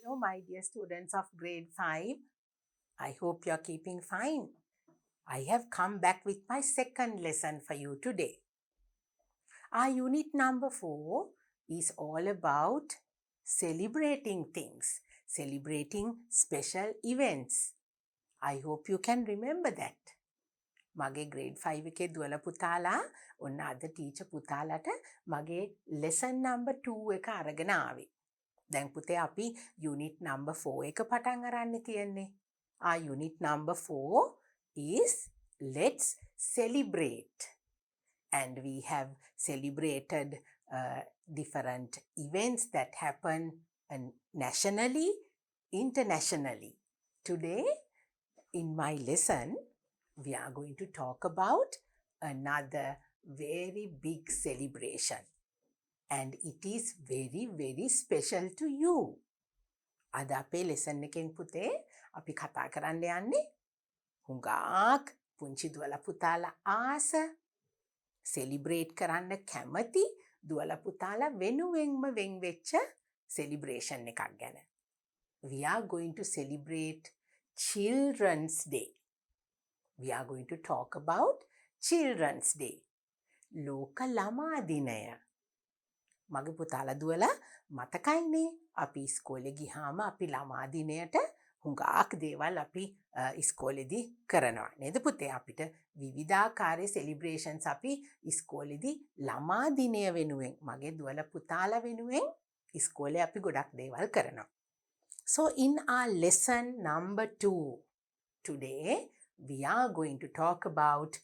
Hello, my dear students of grade 5. I hope you're keeping fine. I have come back with my second lesson for you today. Our unit number 4 is all about celebrating things, celebrating special events. I hope you can remember that. මගේ grade 5 එකේ දුවල පුතාලා ඔන්න අද teacher පුතාලට මගේ lesson number 2 එක අරගෙන ආවේ. දැන් පුතේ අපි unit number 4 එක පටන් අරන් තියෙන්නේ. Our unit number 4 is let's celebrate. And we have celebrated different events that happen nationally, internationally. Today, in my lesson, we are going to talk about another very big celebration. And it is very, very special to you. අද අපේ lesson එකෙන් පුතේ අපි කතා කරන්න යන්නේ හුඟක් පුංචි දුවලා පුතාලා ආස celebrate කරන්න කැමති දුවලා පුතාලා වෙනුවෙන්ම වෙන් වෙච්ච celebration එකක් ගැන. We are going to celebrate Children's Day. We are going to talk about Children's Day. ලෝක ළමා දිනය. මගේ පුතාලා දුවලා මතකයිනේ අපි ඉස්කෝලේ ගියාම අපි ළමා දිනයට හුඟක් දේවල් අපි ඉස්කෝලේදී කරනවා නේද පුතේ අපිට විවිධාකාරයේ සෙලිබ්‍රේෂන්ස් අපි ඉස්කෝලේදී ළමා දිනය වෙනුවෙන් මගේ දුවලා පුතාලා වෙනුවෙන් ඉස්කෝලේ අපි ගොඩක් දේවල් කරනවා. So in our lesson number 2 today we are going to talk about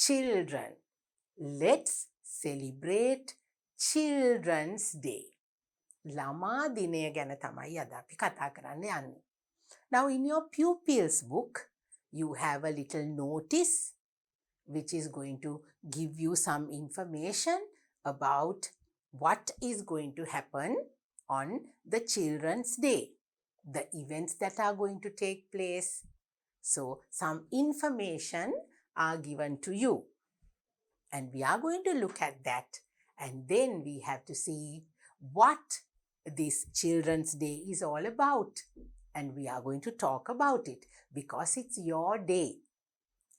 children. Let's celebrate Children's Day. ළමා දිනය ගැන තමයි අද අපි කතා කරන්න යන්නේ. Now in your pupils book, you have a little notice which is going to give you some information about what is going to happen on the Children's Day, the events that are going to take place. So some information are given to you. And we are going to look at that. And then we have to see what this Children's Day is all about. And we are going to talk about it because it's your day.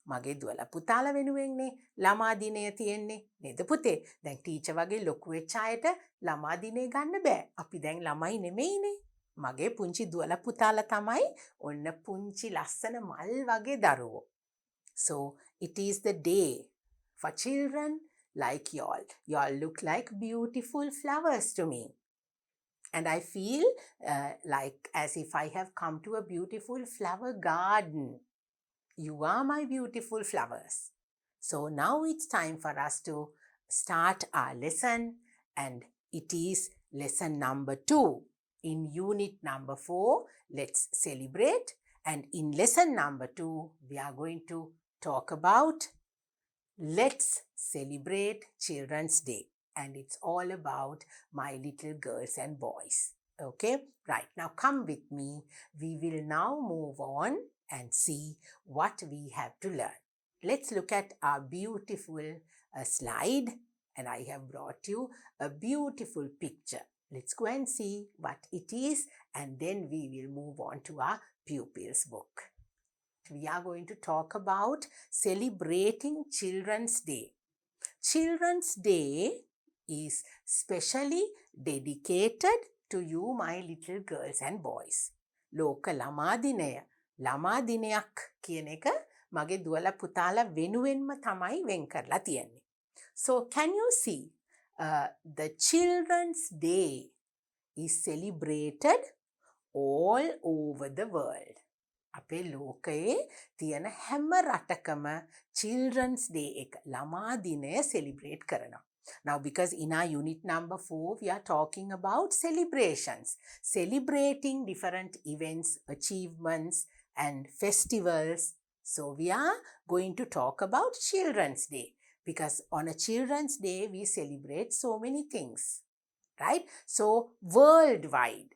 මගේ දුවලා පුතාලා වෙනුවෙන්නේ ළමා දිනය තියෙන්නේ නේද පුතේ? දැන් teacher වගේ ලොකු වෙච්ච අයට ළමා දිනේ ගන්න බෑ. අපි දැන් ළමයි නෙමෙයිනේ. මගේ පුංචි දුවලා පුතාලා තමයි ඔන්න පුංචි ලස්සන මල් වගේ දරුවෝ. So it is the day for children like y'all. Y'all look like beautiful flowers to me. And I feel like as if I have come to a beautiful flower garden. You are my beautiful flowers. So now it's time for us to start our lesson. And it is lesson number 2. In unit number 4, let's celebrate. And in lesson number 2, we are going to talk about let's celebrate Children's Day. And it's all about my little girls and boys. Okay, right. Now come with me. We will now move on and see what we have to learn. Let's look at our beautiful slide. And I have brought you a beautiful picture. Let's go and see what it is. And then we will move on to our pupils book. We are going to talk about celebrating Children's Day. Children's Day is specially dedicated to you, my little girls and boys. ලෝක ළමා දිනය. ළමා දිනයක් කියන එක මගේ දුවලා පුතාලා වෙනුවෙන්ම තමයි වෙන් කරලා තියෙන්නේ. So can you see the Children's Day is celebrated all over the world. අපේ ලෝකයේ තියෙන හැම රටකම Children's Day එක ළමා දිනය celebrate කරනවා. Now, because in our unit number 4, we are talking about celebrations, celebrating different events, achievements, and festivals. So we are going to talk about Children's Day because on a Children's Day, we celebrate so many things, right? So worldwide,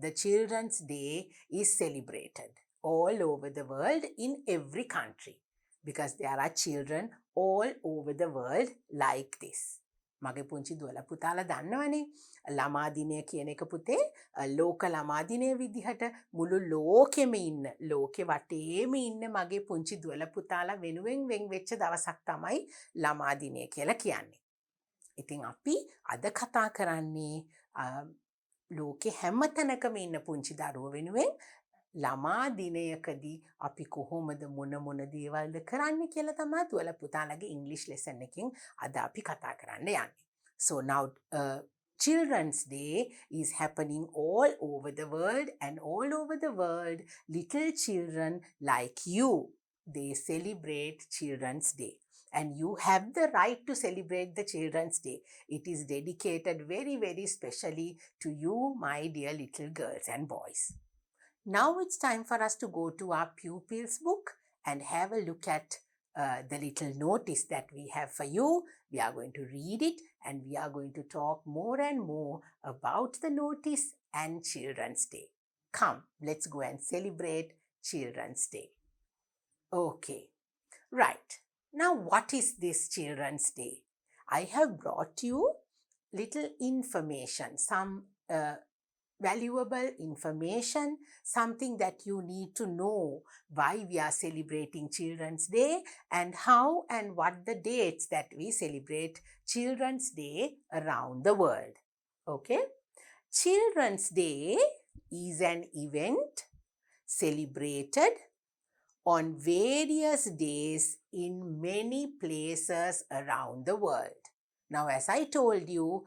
the Children's Day is celebrated all over the world in every country. Because there are children all over the world like this. මගේ පුංචි දුවලා පුතාලා දන්නවනේ ළමා දිනය කියන එක පුතේ ලෝක ළමා දිනය විදිහට මුළු ලෝකෙම ඉන්න ලෝකෙ වටේම ඉන්න මගේ පුංචි දුවලා පුතාලා වෙනුවෙන් වෙන් වෙච්ච දවසක් තමයි ළමා දිනය කියලා කියන්නේ. ඉතින් අපි අද කතා කරන්නේ ලෝකෙ හැම තැනකම ඉන්න පුංචි දරුවෝ වෙනුවෙන් ළමා දිනයකදී අපි කොහොමද මොන දේවල්ද කරන්නේ කියලා තමයි දුවලා පුතාලගේ ඉංග්‍රීසි ලෙසන් එකකින් අද අපි කතා කරන්න යන්නේ. So now Children's Day is happening all over the world, and all over the world little children like you, they celebrate Children's Day. And you have the right to celebrate the Children's Day. It is dedicated very, very specially to you, my dear little girls and boys. Now it's time for us to go to our pupils book and have a look at the little notice that we have for you. We are going to read it and we are going to talk more and more about the notice and Children's Day. Come, let's go and celebrate Children's Day. Okay, right. Now what is this Children's Day? I have brought you little information, some valuable information, something that you need to know why we are celebrating Children's Day and how and what the dates that we celebrate Children's Day around the world. Okay? Children's Day is an event celebrated on various days in many places around the world. Now, as I told you,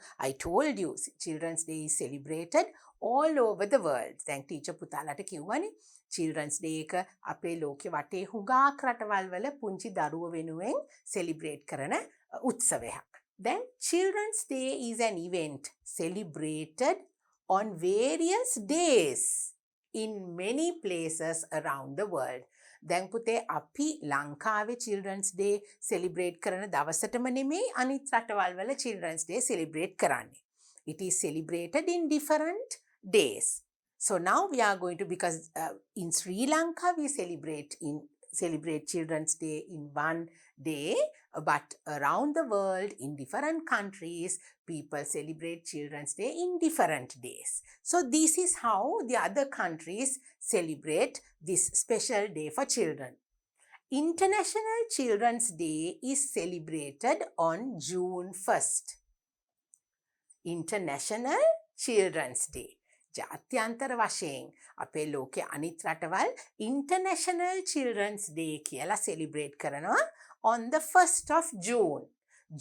Children's Day is celebrated all over the world. දැන් teacher පුතාලට කිව්වනේ Children's Day එක අපේ ලෝකෙ වටේ හුඟක් රටවල් වල පුංචි දරුවෝ වෙනුවෙන් celebrate කරන උත්සවයක්. Then Children's Day is an event celebrated on various days in many places around the world. දැන් පුතේ අපි ලංකාවේ Children's Day celebrate කරන දවසටම නෙමෙයි අනිත් රටවල් වල Children's Day celebrate කරන්නේ. It is celebrated in different days. So now we are going to, because in Sri Lanka we celebrate Children's Day in one day, but around the world in different countries people celebrate Children's Day in different days. So this is how the other countries celebrate this special day for children. International Children's Day is celebrated on June 1st. International Children's Day. ජාත්‍යන්තර වශයෙන් අපේ ලෝකයේ අනිත් රටවල් International Children's Day කියලා celebrate කරනවා on the 1st of June.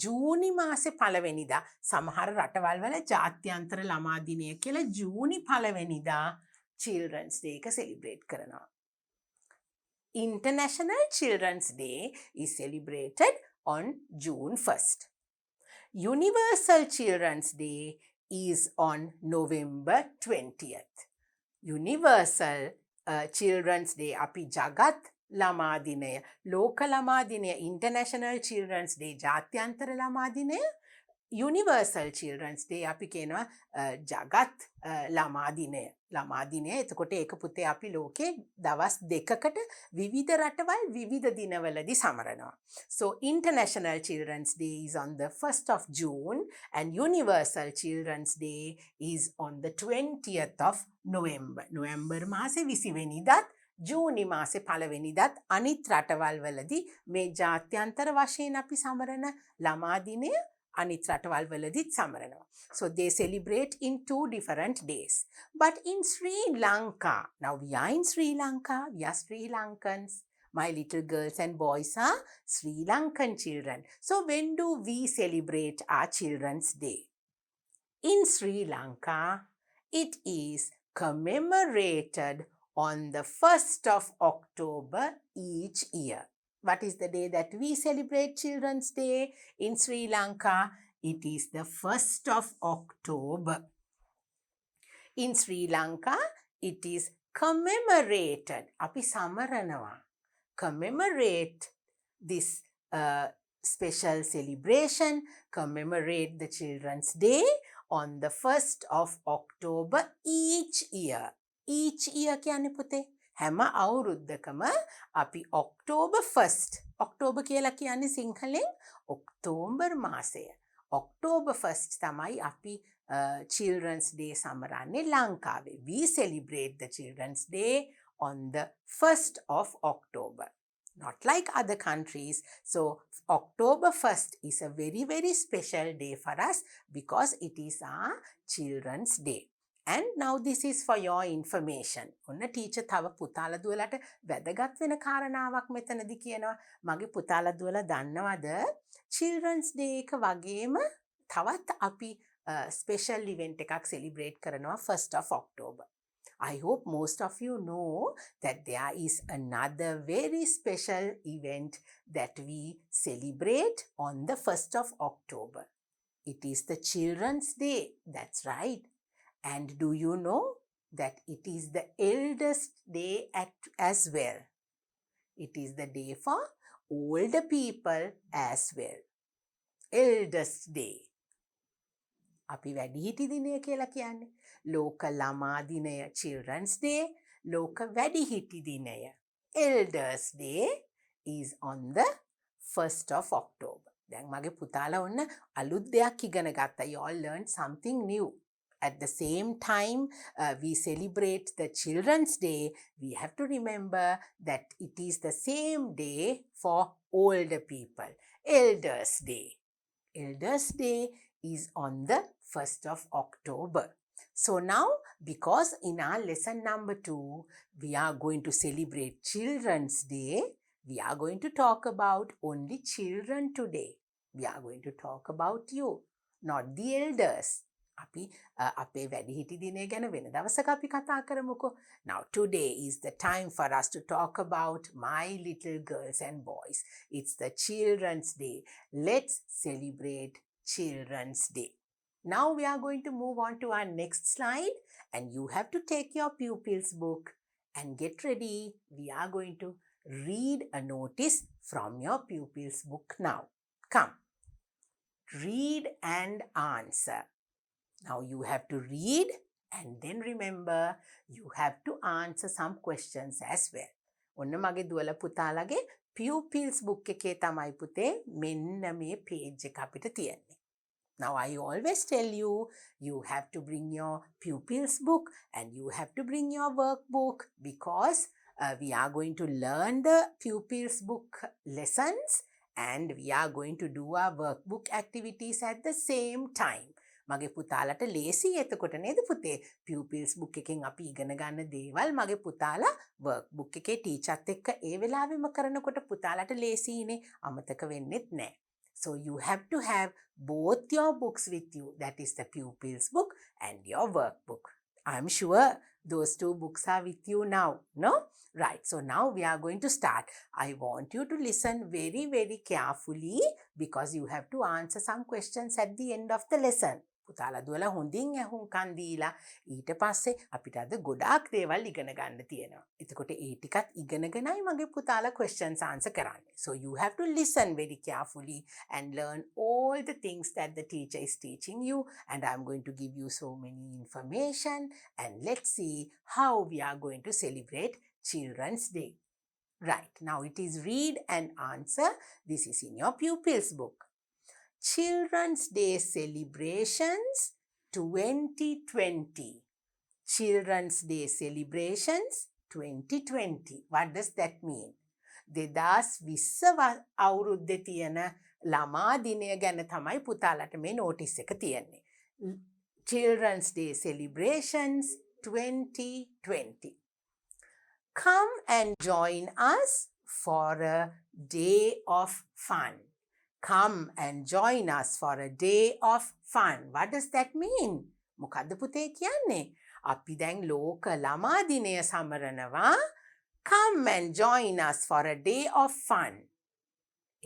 ජූනි මාසේ පළවෙනිදා සමහර රටවල් වල ජාත්‍යන්තර ළමා දිනය කියලා ජූනි පළවෙනිදා Children's Day එක celebrate කරනවා. International Children's Day is celebrated on June 1st. Universal Children's Day is on November 20th. Universal Children's Day අපි ජගත් ළමා දිනය, ලෝක ළමා දිනය, International Children's Day ජාත්‍යන්තර ළමා දිනය, Universal Children's Day අපි කියනවා ජගත් ළමා දිනය. ළමා දිනය එතකොට ඒක පුතේ අපි ලෝකේ දවස් දෙකකට විවිධ රටවල් විවිධ දිනවලදී සමරනවා. So International Children's Day is on the 1st of June and Universal Children's Day is on the 20th of November. November මාසේ 20 වෙනිදාත් ජූනි මාසේ පළවෙනිදාත් අනිත් රටවල් වලදී මේ ජාත්‍යන්තර වශයෙන් අපි සමරන ළමා දිනය අනිත් රටවල් වලදීත් සමරනවා. So they celebrate in 2 different days. But in Sri Lanka, now we are in Sri Lanka, we are Sri Lankans. My little girls and boys are Sri Lankan children. So when do we celebrate our Children's Day? In Sri Lanka, it is commemorated on the 1st of October each year. What is the day that we celebrate Children's Day in Sri Lanka? It is the 1st of October. In Sri Lanka, it is commemorated. Api samaranawa. Commemorate this special celebration, commemorate the Children's Day on the 1st of October each year. Each year කියන්නේ පුතේ හැම අවුරුද්දකම අපි October 1st, October කියලා කියන්නේ සිංහලෙන් October මාසය. October 1st තමයි අපි Children's Day සමරන්නේ ලංකාවේ. We celebrate the Children's Day on the 1st of October. Not like other countries. So October 1st is a very, very special day for us because it is our Children's Day. And now this is for your information. ඔන්න teacher තව පුතාලා දුවලට වැදගත් වෙන කාරණාවක් මෙතනදී කියනවා. මගේ පුතාලා දුවලා දන්නවද Children's Day එක වගේම තවත් අපි special event එකක් celebrate කරනවා 1st of October. I hope most of you know that there is another very special event that we celebrate on the 1st of October. It is the Children's Day. That's right. And do you know that it is the eldest day as well? It is the day for older people as well. Eldest day. අපි වැඩිහිටි දිනය කියලා කියන්නේ. ලෝක ළමා දිනය Children's Day. ලෝක වැඩිහිටි දිනය Elders Day is on the 1st of October. දැන් මගේ පුතාලා ඔන්න අලුත් දෙයක් ඉගෙන ගත්තා. You all learned something new. At the same time, we celebrate the Children's Day. We have to remember that it is the same day for older people. Elders Day. Elders Day is on the 1st of October. So now, because in our lesson number 2, we are going to celebrate Children's Day, we are going to talk about only children today. We are going to talk about you, not the elders. අපි අපේ වැඩිහිටි දිනය ගැන වෙන දවසක අපි කතා කරමුකෝ. Now today is the time for us to talk about my little girls and boys. It's the Children's Day. Let's celebrate Children's Day. Now we are going to move on to our next slide, and you have to take your pupils book and get ready. We are going to read a notice from your pupils book now. Come. Read and answer. Now you have to read and then remember you have to answer some questions as well. ඔන්න මගේ දුවල පුතාලගේ pupils book එකේ තමයි පුතේ මෙන්න මේ page එක අපිට තියෙන්නේ. Now I always tell you, you have to bring your pupils book and you have to bring your workbook because we are going to learn the pupils book lessons and we are going to do our workbook activities at the same time. මගේ පුතාලට ලේසි එතකොට නේද පුතේ pupils book එකෙන් අපි ඉගෙන ගන්න දේවල් මගේ පුතාලා workbook එකේ ටීචර්ත් එක්ක ඒ වෙලාවෙම කරනකොට පුතාලට ලේසියිනේ අමතක වෙන්නෙත් නැහැ. So you have to have both your books with you. That is the pupils book and your workbook. I'm sure those two books are with you now, no? Right, so now we are going to start. I want you to listen very, very carefully because you have to answer some questions at the end of the lesson. පුතාලා දුවලා හොඳින් ඇහුම්කන් දීලා ඊට පස්සේ අපිට අද ගොඩාක් දේවල් ඉගෙන ගන්න තියෙනවා. එතකොට ඒ ටිකත් ඉගෙනගෙනයි මගේ පුතාලා questions answer කරන්නේ. So you have to listen very carefully and learn all the things that the teacher is teaching you, and I'm going to give you so many information, and let's see how we are going to celebrate Children's Day. Right, now it is read and answer. This is in your pupils book. Children's Day celebrations 2020. Children's Day celebrations 2020. What does that mean? 2020 අවුරුද්දේ තියෙන ළමා දිනය ගැන තමයි පුතාලට මේ notice එක තියෙන්නේ. Children's Day celebrations 2020. Come and join us for a day of fun. Come and join us for a day of fun. What does that mean? මොකද්ද පුතේ කියන්නේ? අපි දැන් ලෝක ළමා දිනය සමරනවා. Come and join us for a day of fun.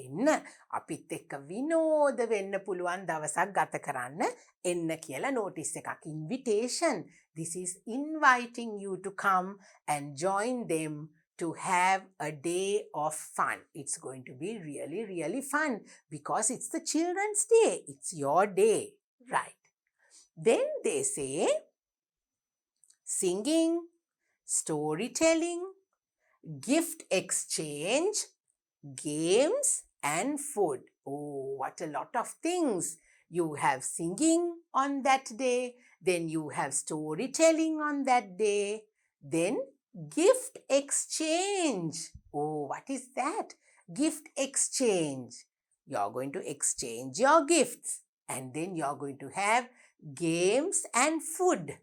එන්න අපිත් එක්ක විනෝද වෙන්න පුළුවන් දවසක් ගත කරන්න එන්න කියලා notice එකක්. Invitation. This is inviting you to come and join them to have a day of fun. It's going to be really, really fun because it's the Children's Day. It's your day, right? Then they say singing, storytelling, gift exchange, games and food. Oh, what a lot of things You have singing on that day. Then you have storytelling on that day. Then gift exchange. Oh, what is that? Gift exchange. You're going to exchange your gifts. And then you're going to have games and food.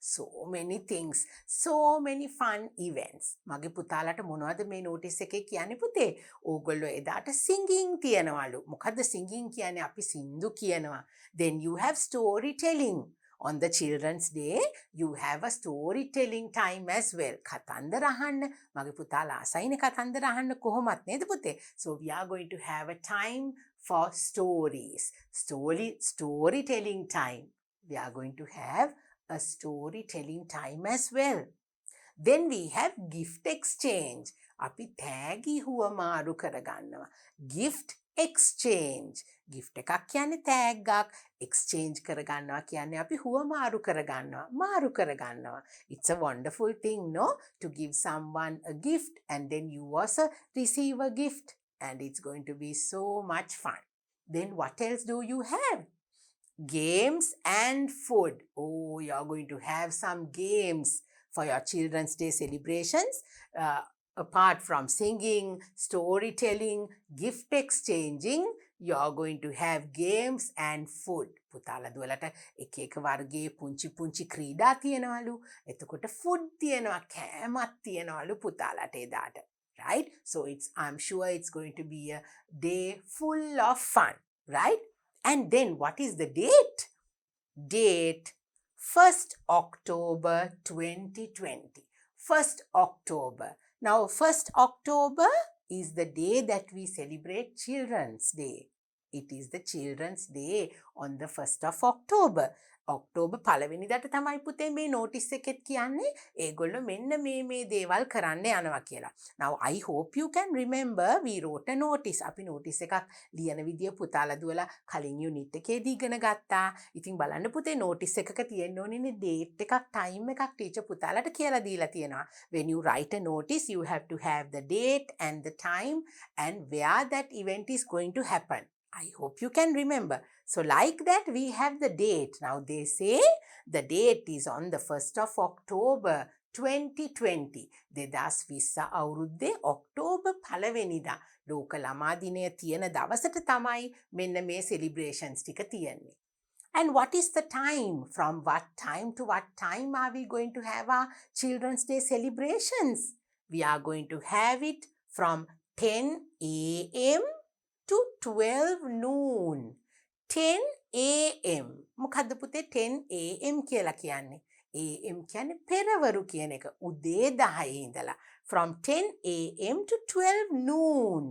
So many things, so many fun events. මගේ පුතාලට මොනවද මේ notice එකේ කියන්නේ පුතේ? ඕගොල්ලෝ එදාට singing තියනවලු. මොකද්ද singing කියන්නේ? අපි සින්දු කියනවා. Then you have storytelling. On the children's day, you have a storytelling time as well. කතන්දර අහන්න. මගේ පුතාලා ආසයිනේ කතන්දර අහන්න කොහොමත් නේද පුතේ? So we are going to have a time for stories. Storytelling time. We are going to have a storytelling time as well. Then we have gift exchange. අපි තෑගි හුවමාරු කරගන්නවා. Gift exchange. Gift එකක් කියන්නේ තෑග්ගක්. Exchange කරගන්නවා කියන්නේ අපි හුවමාරු කරගන්නවා. මාරු කරගන්නවා. It's a wonderful thing, no? To give someone a gift and then you also receive a gift. And it's going to be so much fun. Then what else do you have? Games and food. Oh, you're going to have some games for your Children's Day celebrations. Apart from singing, storytelling, gift exchanging, you're going to have games and food. පුතාලා දුවලට එක එක වර්ගයේ පුංචි ක්‍රීඩා තියෙනවලු. එතකොට food තියෙනවා, කෑමක් තියෙනවලු පුතාලට එදාට. Right? So I'm sure it's going to be a day full of fun. Right? And then what is the date? Date 1st October 2020. 1st October. Now 1st October is the day that we celebrate Children's Day. It is the Children's Day on the 1st of October. October පළවෙනිදාට තමයි පුතේ මේ notice එකෙත් කියන්නේ ඒගොල්ලෝ මෙන්න මේ දේවල් කරන්න යනවා කියලා. Now I hope you can remember we wrote a notice. අපි notice එකක් ලියන විදිය පුතාලා දුවලා කලින් unit එකේදී ඉගෙන ගත්තා. ඉතින් බලන්න පුතේ notice එකක තියෙන්න ඕනේ date එකක් time එකක් teacher පුතාලට කියලා දීලා තියෙනවා. When you write a notice you have to have the date and the time and where that event is going to happen. I hope you can remember. So like that we have the date. Now they say the date is on the 1st of October 2020. 2020 අවුරුද්දේ October පළවෙනිදා ලෝක ළමා දිනය තියෙන දවසට තමයි මෙන්න මේ celebrations ටික තියෙන්නේ. And what is the time? From what time to what time are we going to have our Children's Day celebrations? We are going to have it from 10 a.m. to 12 noon. 10 a.m. මොකද්ද පුතේ 10 a.m. කියලා කියන්නේ? AM කියන්නේ පෙරවරු කියන එක. උදේ 10 ඉඳලා. From 10 a.m. to 12 noon.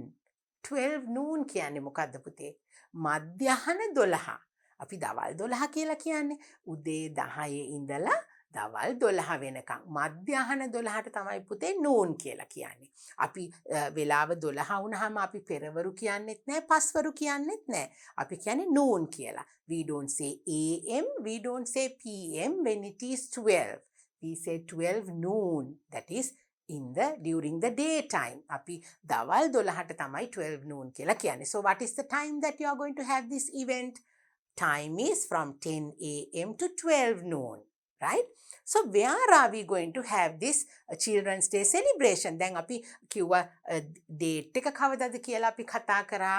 12 noon කියන්නේ මොකද්ද පුතේ? මධ්‍යහන 12. අපි දවල් 12 කියලා කියන්නේ. උදේ 10 ඉඳලා දවල් 12 වෙනකම්. මධ්‍යහන 12ට තමයි පුතේ noon කියලා කියන්නේ. අපි වෙලාව 12 වුණාම අපි පෙරවරු කියන්නෙත් නැහැ, පස්වරු කියන්නෙත් නැහැ. අපි කියන්නේ noon කියලා. We don't say AM, we don't say PM when it is 12. We say 12 noon. That is during the daytime. අපි දවල් 12ට තමයි 12 noon කියලා කියන්නේ. So what is the time that you are going to have this event? Time is from 10 a.m. to 12 noon. Right? So where are we going to have this Children's Day celebration? දැන් අපි කිව්වා date එක කවදාද කියලා අපි කතා කරා,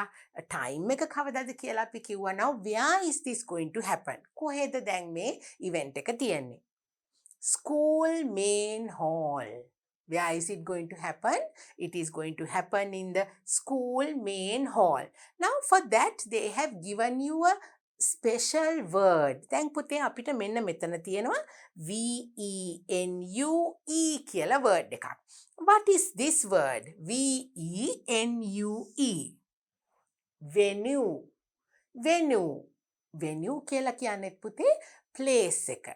time එක කවදාද කියලා අපි කිව්වා. Now where is this going to happen? කොහෙද දැන් මේ event එක තියෙන්නේ? School main hall. Where is it going to happen? It is going to happen in the school main hall. Now for that they have given you a special word. දැන් පුතේ අපිට මෙන්න මෙතන තියෙනවා VENUE කියලා word එකක්. What is this word? VENUE. Venue. Venue. Venue කියලා කියන්නේත් පුතේ place එක.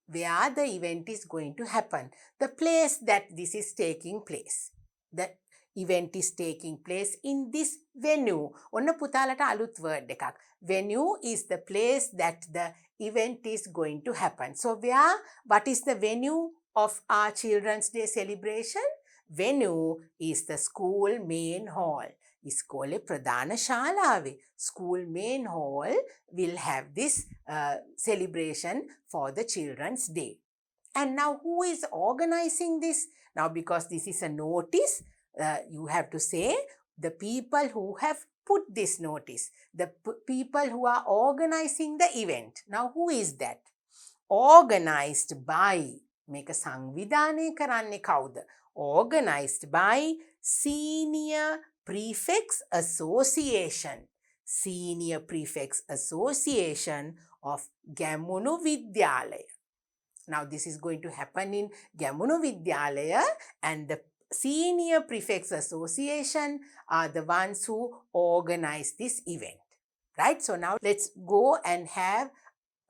Where the event is going to happen. The place that this is taking place. The event is taking place in this venue. ඔන්න පුතාලට අලුත් word එකක්. Venue is the place that the event is going to happen. So what is the venue of our Children's Day celebration? Venue is the school main hall. ඉස්කෝලේ ප්‍රධාන ශාලාවේ. School main hall will have this celebration for the Children's Day. And now who is organizing this? Now because this is a notice, you have to say the people who have put this notice, the people who are organizing the event. Now who is that? Organized by, මේක සංවිධානය කරන්නේ කවුද? Organized by Senior Prefects Association. Senior Prefects Association of Gemunu Vidyalaya. Now this is going to happen in Gemunu Vidyalaya, and the Senior Prefects Association are the ones who organize this event. Right? So now let's go and have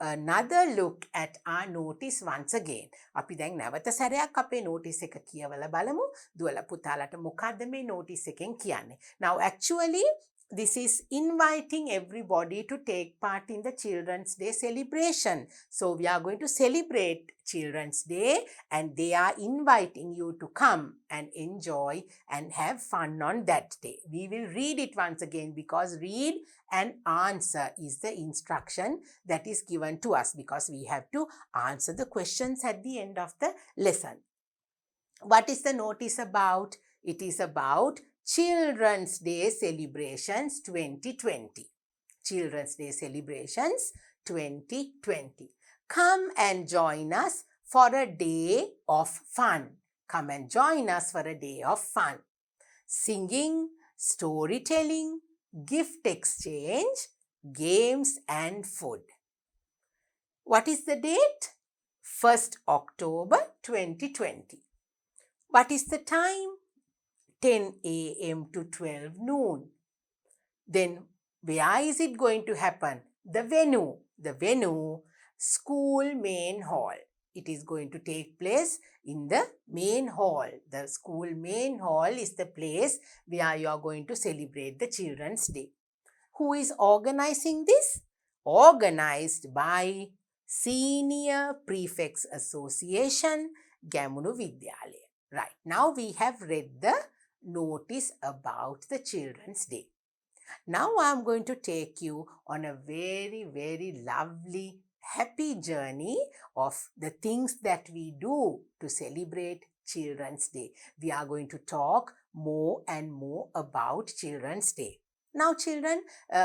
another look at our notice once again. අපි දැන් නැවත සැරයක් අපේ notice එක කියවලා බලමු. දුවලා පුතාලට මොකද්ද මේ notice එකෙන් කියන්නේ? Now actually this is inviting everybody to take part in the Children's Day celebration. So we are going to celebrate Children's Day, and they are inviting you to come and enjoy and have fun on that day. We will read it once again, because read and answer is the instruction that is given to us, because we have to answer the questions at the end of the lesson. What is the notice about? It is about Children's Day Celebrations 2020. Children's Day Celebrations 2020. Come and join us for a day of fun. Come and join us for a day of fun. Singing, storytelling, gift exchange, games and food. What is the date? 1st October 2020. What is the time? 10 a.m. to 12 noon. Then where is it going to happen? The venue. The venue, school main hall. It is going to take place in the main hall. The school main hall is the place where you are going to celebrate the Children's Day. Who is organizing this? Organized by Senior Prefects Association, Gemunu Vidyalaya. Right, now we have read the notice about the Children's Day. Now I'm going to take you on a very, very lovely, happy journey of the things that we do to celebrate Children's Day. We are going to talk more and more about Children's Day. Now children,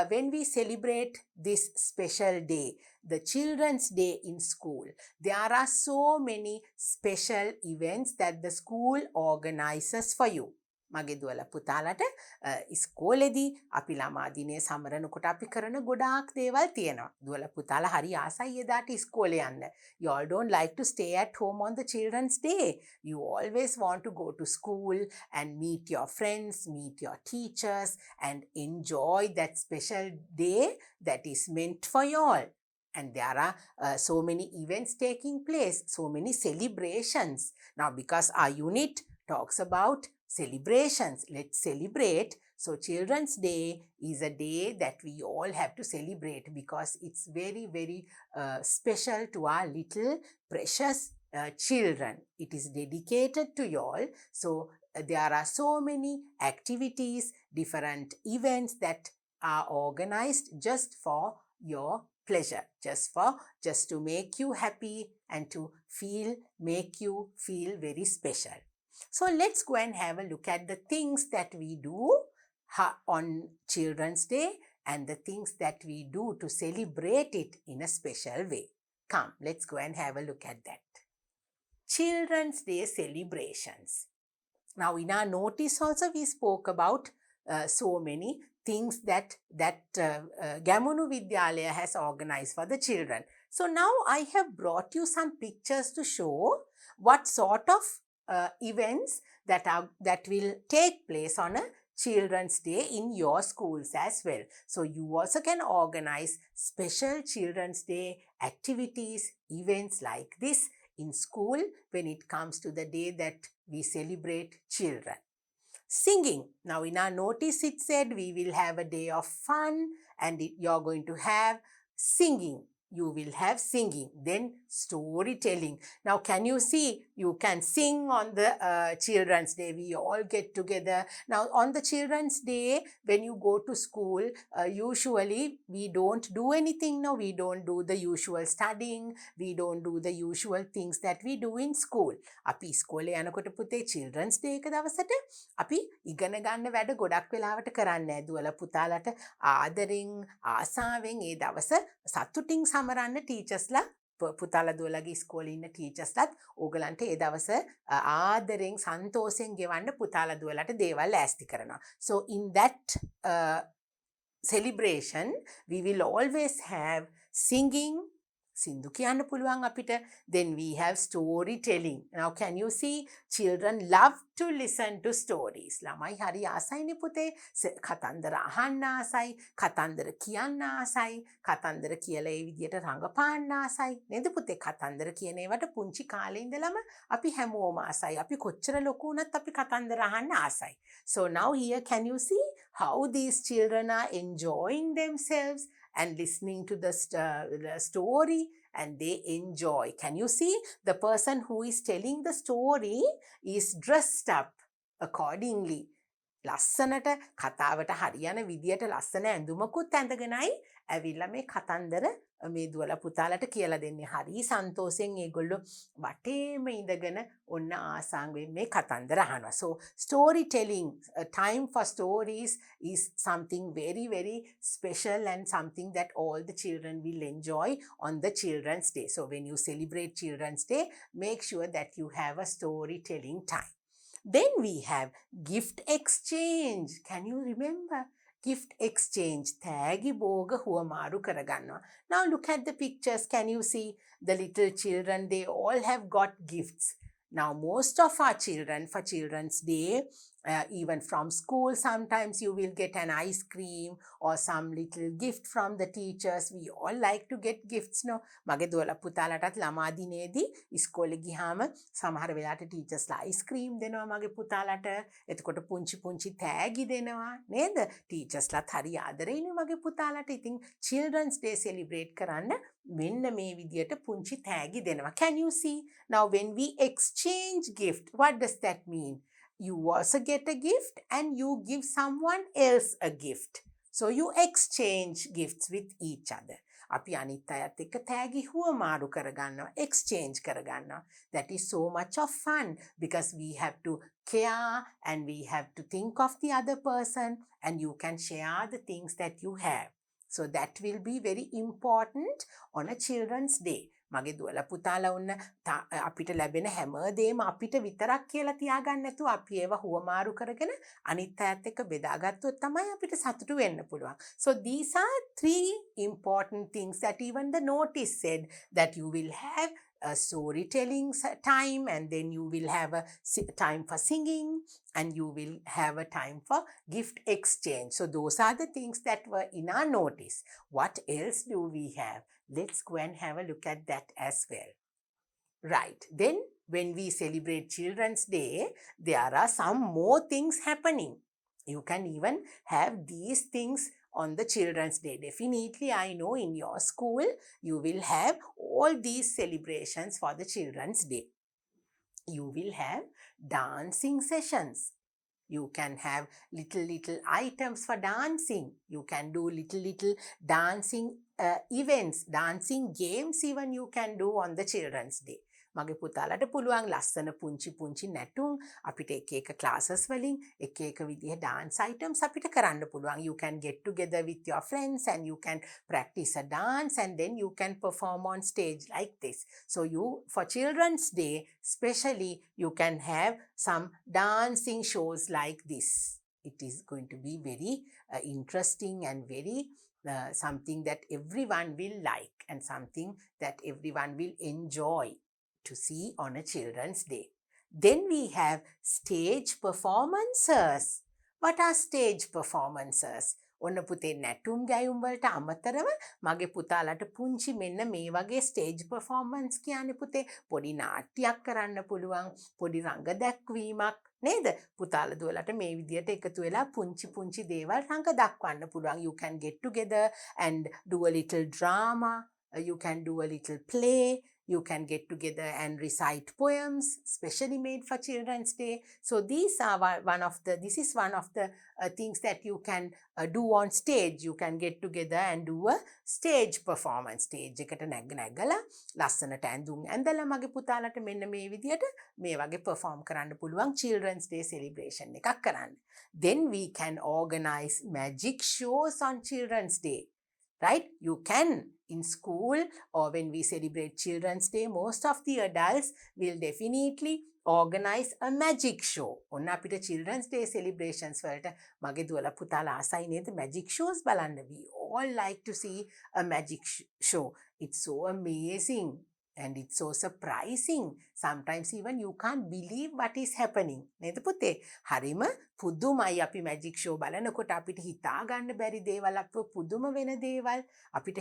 when we celebrate this special day, the Children's Day in school, there are so many special events that the school organizes for you. මගේ දුවලා පුතාලට ඉස්කෝලේදී අපි ළමා දිනේ සමරනකොට අපි කරන ගොඩාක් දේවල් තියෙනවා. දුවලා පුතාලා හරි ආසයි එදාට ඉස්කෝලේ යන්න. You all don't like to stay at home on the Children's Day. You always want to go to school and meet your friends, meet your teachers, and enjoy that special day that is meant for you all. And there are so many events taking place, so many celebrations. Now because our unit talks about celebrations, let's celebrate. So Children's Day is a day that we all have to celebrate, because it's very, very special to our little precious children. It is dedicated to you all. So there are so many activities, different events that are organized just for your pleasure, just to make you happy and to make you feel very special. So let's go and have a look at the things that we do on Children's Day and the things that we do to celebrate it in a special way. Come, let's go and have a look at that. Children's Day celebrations. Now in our notice also we spoke about so many things that Gemunu Vidyalaya has organized for the children. So now I have brought you some pictures to show what sort of events that will take place on a Children's Day in your schools as well. So you also can organize special Children's Day activities, events like this in school when it comes to the day that we celebrate children. Singing. Now in our notice it said we will have a day of fun and you're going to have singing. You will have singing. Then storytelling. Now can you see You can sing on the Children's Day. We all get together. Now, on the Children's Day, when you go to school, usually we don't do anything. No, we don't do the usual studying. We don't do the usual things that we do in school. අපි ඉස්කෝලේ යනකොට පුතේ Children's Day එක දවසට අපි ඉගෙන ගන්න වැඩ ගොඩක් වෙලාවට කරන්නේ නැහැ. දුවලා පුතාලට ආදරෙන් ආසාවෙන් ඒ දවස සතුටින් සමරන්න ටීචර්ස්ලා පුතාලා දුවලගේ ඉස්කෝලේ ඉන්න ටීචර්ස්ලාත් ඕගලන්ට ඒ දවස ආදරෙන් සන්තෝෂෙන් ගෙවන්න පුතාලා දුවලට දේවල් ඈස්ති කරනවා. So in that celebration we will always have singing. සින්දු කියන්න පුළුවන් අපිට. Then we have storytelling. Now can you see children love to listen to stories. ළමයි හරි ආසයිනේ පුතේ. කතන්දර අහන්න ආසයි, කතන්දර කියන්න ආසයි, කතන්දර කියලා ඒ විදියට රඟපාන්න ආසයි. නේද පුතේ? කතන්දර කියන ඒවට පුංචි කාලේ ඉඳලම අපි හැමෝම ආසයි. අපි කොච්චර ලොකු වුණත් අපි කතන්දර අහන්න ආසයි. So now here can you see how these children are enjoying themselves and listening to the story, and they enjoy. Can you see the person who is telling the story is dressed up accordingly. ලස්සනට කතාවට හරියන විදියට ලස්සන ඇඳුමකුත් ඇඳගෙනයි ඇවිල්ලා මේ කතන්දර මේ දුවලා පුතාලට කියලා දෙන්නේ. හරි සන්තෝෂෙන් ඒගොල්ලෝ වටේම ඉඳගෙන ඔන්න ආසාවෙන් මේ කතන්දර අහනවා. So storytelling, a time for stories is something very very special and something that all the children will enjoy on the Children's Day. So when you celebrate Children's Day, make sure that you have a storytelling time. Then we have gift exchange. Can you remember? Gift exchange. තෑගි බෝග හුවමාරු කරගන්නවා. Now look at the pictures. Can you see the little children? They all have got gifts. Now most of our children for Children's Day, even from school, sometimes you will get an ice cream or some little gift from the teachers. We all like to get gifts, no? මගේ දුවලා පුතාලටත් ළමා දිනේදී ඉස්කෝලේ ගියාම සමහර වෙලාවට ටීචර්ස්ලා ice cream දෙනවා මගේ පුතාලට. එතකොට පුංචි පුංචි තෑගි දෙනවා නේද? ටීචර්ස්ලාත් හරි ආදරෙයිනේ මගේ පුතාලට. ඉතින් Children's Day celebrate කරන්න මෙන්න මේ විදියට පුංචි තෑගි දෙනවා. Can you see? Now when we exchange gift, what does that mean? You also get a gift and you give someone else a gift. So you exchange gifts with each other. අපි අනිත් අයත් එක්ක තෑගි හුවමාරු කරගන්නවා, exchange කරගන්නවා. That is so much of fun because we have to care and we have to think of the other person and you can share the things that you have. So that will be very important on a Children's Day. මගේ දුවලා පුතාලා වුණ අපිට ලැබෙන හැම දෙයක්ම අපිට විතරක් කියලා තියාගන්න නැතුව අපි ඒව හුවමාරු කරගෙන අනිත් අයත් එක්ක බෙදාගත්තොත් තමයි අපිට සතුටු වෙන්න පුළුවන්. So these are three important things that even the notice said, that you will have a storytelling time, and then you will have a time for singing, and you will have a time for gift exchange. So those are the things that were in our notice. What else do we have? Let's go and have a look at that as well. Right. Then when we celebrate Children's Day, there are some more things happening. You can even have these things on the Children's Day. Definitely, I know in your school, you will have all these celebrations for the Children's Day. You will have dancing sessions. You can have little items for dancing. You can do little dancing events, dancing games even you can do on the Children's Day. මගේ පුතාලට පුළුවන් ලස්සන පුංචි නැටුම් අපිට එක එක classes වලින් එක එක විදිහ dance items අපිට කරන්න පුළුවන්. You can get together with your friends and you can practice a dance and then you can perform on stage like this. So you, for Children's Day especially, you can have some dancing shows like this. It is going to be very interesting and very something that everyone will like and something that everyone will enjoy to see on a Children's Day. Then we have stage performances. What are stage performances? ඔන්න පුතේ නැටුම් ගැයුම් වලට අමතරව මගේ පුතාලට පුංචි මෙන්න මේ වගේ stage performance කියන්නේ පුතේ පොඩි නාට්‍යයක් කරන්න පුළුවන්, පොඩි රංග දැක්වීමක් නේද? පුතාලා දුවලට මේ විදියට එකතු වෙලා පුංචි දේවල් රංග දක්වන්න පුළුවන්. You can get together and do a little drama. You can do a little play. You can get together and recite poems, specially made for Children's Day. So this is one of the things that you can do on stage. You can get together and do a stage performance. Stage එකට නැගලා ලස්සනට ඇඳුම් ඇඳලා මගේ පුතාලට මෙන්න මේ විදියට මේ වගේ perform කරන්න පුළුවන් Children's Day celebration එකක් කරන්න. Then we can organize magic shows on Children's Day. Right? You can in school, or when we celebrate Children's Day, most of the adults will definitely organize a magic show. ඔන්න අපිට Children's Day celebrations වලට මගේ දුවලා පුතාලා ආසයි නේද magic shows බලන්න. We all like to see a magic show. It's so amazing. And it's so surprising. Sometimes even you can't believe what is happening. නේද පුතේ? හරිම පුදුමයි අපි magic show බලනකොට අපිට හිතා ගන්න බැරි දේවල් අපිට පුදුම වෙන දේවල් අපිට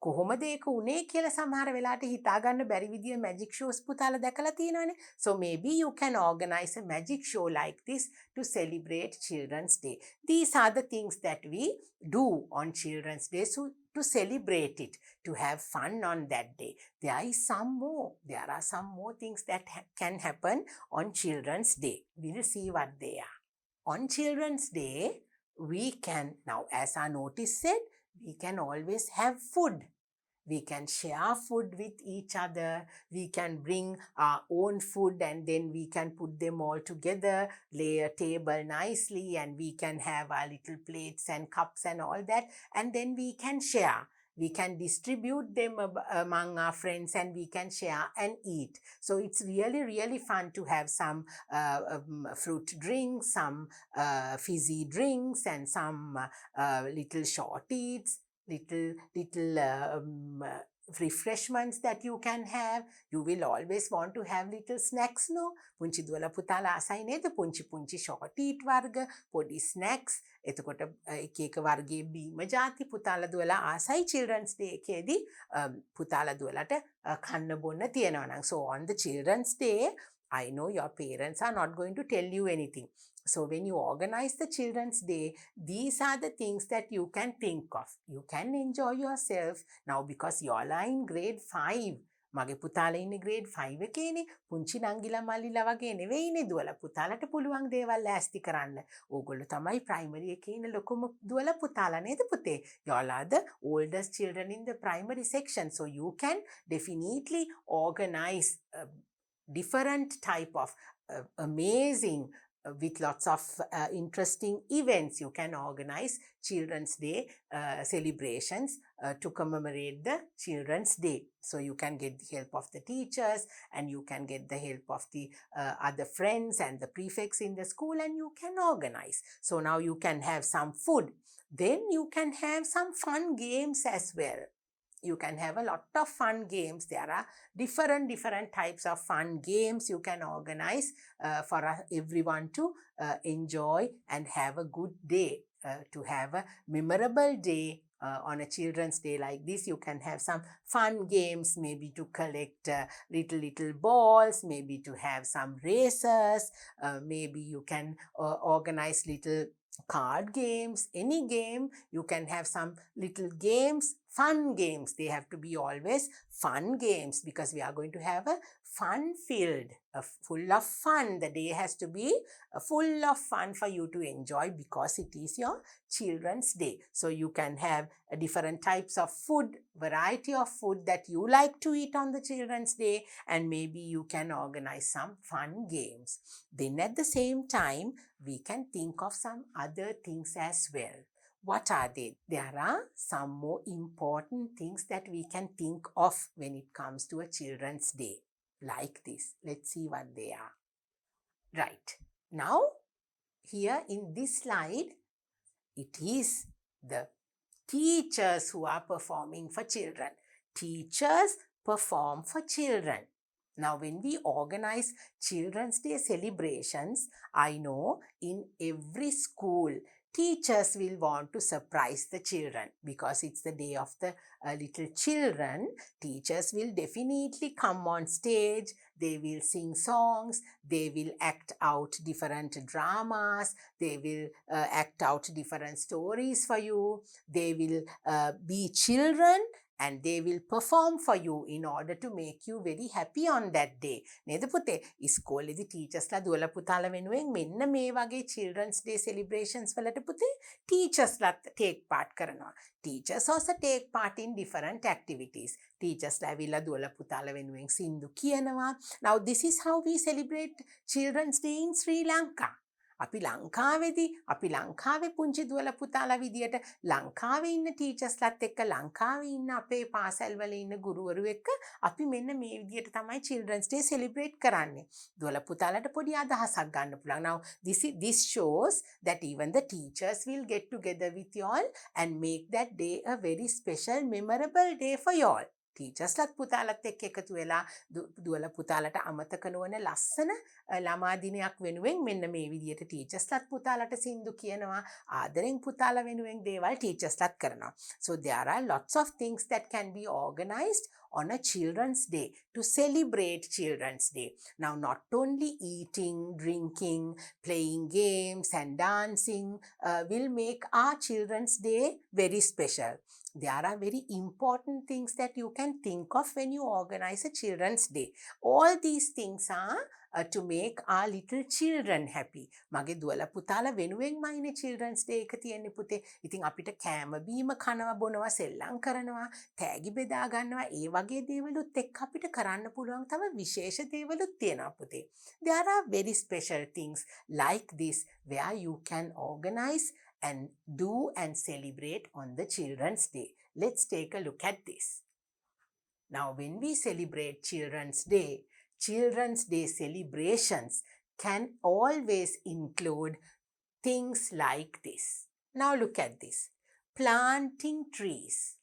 කොහොමද ඒක උනේ කියලා සමහර වෙලාවට හිතා ගන්න බැරි විදිය magic shows පුතාලා දැකලා තියෙනවනේ. So maybe you can organize a magic show like this to celebrate Children's Day. These are the things that we do on Children's Day to celebrate it, to have fun on that day. There are some more things that can happen on Children's Day. We'll see what they are. On Children's Day, we can, now as our notice said, we can always have food. We can share food with each other. We can bring our own food and then we can put them all together, lay a table nicely, and we can have our little plates and cups and all that. And then we can share. We can distribute them among our friends and we can share and eat. So it's really, really fun to have some fruit drinks, some fizzy drinks and some little short eats. Little refreshments that you can have. You will always want to have little snacks, no? පුංචි දුවලා පුතාලා ආසයි නේද? පුංචි short eat වර්ග, පොඩි snacks. එතකොට එක එක වර්ගයේ බීම ಜಾති පුතාලා දුවලා ආසයි Children's Day එකේදී පුතාලා දුවලාට කන්න බොන්න තියෙනවා නම්. So on the Children's Day, I know your parents are not going to tell you anything. So when you organize the Children's Day, these are the things that you can think of. You can enjoy yourself now because you all are in grade 5. මගේ පුතාලා ඉන්නේ grade 5 එකේනේ. පුංචි නංගිලා මල්ලිලා වගේ නෙවෙයිනේ. දුවලා පුතාලට පුළුවන් දේවල් ලෑස්ති කරන්න. ඕගොල්ලෝ තමයි primary එකේ ඉන්න ලොකුම දුවලා පුතාලා නේද පුතේ? You all are the oldest children in the primary section. So you can definitely organize different type of amazing with lots of interesting events. You can organize Children's Day celebrations to commemorate the Children's Day. So you can get the help of the teachers and you can get the help of the other friends and the prefects in the school and you can organize. So now you can have some food. Then you can have some fun games as well. You can have a lot of fun games. There are different types of fun games you can organize for everyone to enjoy and have a good day, to have a memorable day. On a Children's Day like this, you can have some fun games, maybe to collect little balls, maybe to have some races, maybe you can organize little card games, any game. You can have some little games, fun games. They have to be always fun games because we are going to have a fun filled, full of fun. The day has to be full of fun for you to enjoy because it is your Children's Day. So you can have different types of food, variety of food that you like to eat on the Children's Day, and maybe you can organize some fun games. Then at the same time, we can think of some other things as well. What are they? There are some more important things that we can think of when it comes to a Children's Day. Like this. Let's see what they are. Right. Now, here in this slide, it is the teachers who are performing for children. Teachers perform for children. Now, when we organize Children's Day celebrations, I know in every school, teachers will want to surprise the children because it's the day of the little children. Teachers will definitely come on stage. They will sing songs. They will act out different dramas. They will act out different stories for you. They will be children and they will perform for you in order to make you very happy on that day. නේද පුතේ? ඉස්කෝලේදී ටීචර්ස්ලා දුවලා පුතාලා වෙනුවෙන් මෙන්න මේ වගේ children's day celebrations වලට පුතේ ටීචර්ස්ලාත් take part කරනවා. Teachers also take part in different activities. Teachers ඇවිල්ලා දුවලා පුතාලා වෙනුවෙන් සින්දු කියනවා. Now this is how we celebrate children's day in Sri Lanka. අපි ලංකාවේ පුංචි දුවලා පුතාලා විදියට ලංකාවේ ඉන්න ටීචර්ස්ලාත් එක්ක ලංකාවේ ඉන්න අපේ පාසල් වල ඉන්න ගුරුවරු එක්ක අපි මෙන්න මේ විදියට තමයි children's day celebrate කරන්නේ. දුවලා පුතාලට පොඩි අදහසක් ගන්න පුළුවන්. Now this shows that even the teachers will get together with you all and make that day a very special memorable day for you all. ටීචර්ස්ලත් පුතාලත් එක්ක එකතු වෙලා දුවලා පුතාලට අමතක නොවන ලස්සන ළමා දිනයක් වෙනුවෙන් මෙන්න මේ විදියට ටීචර්ස්ලත් පුතාලට සින්දු කියනවා ආදරෙන් පුතාලා වෙනුවෙන් දේවල් ටීචර්ස්ලත් කරනවා. So there are lots of things that can be organized on a children's day to celebrate children's day. Now not only eating, drinking, playing games and dancing will make our children's day very special. There are very important things that you can think of when you organize a children's day. All these things are to make our little children happy. මගේ දුවලා පුතාලා වෙනුවෙන්ම ඉන්නේ children's day එක තියෙන්නේ පුතේ. ඉතින් අපිට කෑම බීම කනවා බොනවා සෙල්ලම් කරනවා තෑගි බෙදා ගන්නවා ඒ වගේ දේවලුත් එක්ක අපිට කරන්න පුළුවන් තව විශේෂ දේවලුත් තියෙනවා පුතේ. There are very special things like this where you can organize and do and celebrate on the Children's Day. Let's take a look at this. Now, when we celebrate Children's Day celebrations can always include things like this. Now, look at this. Planting trees.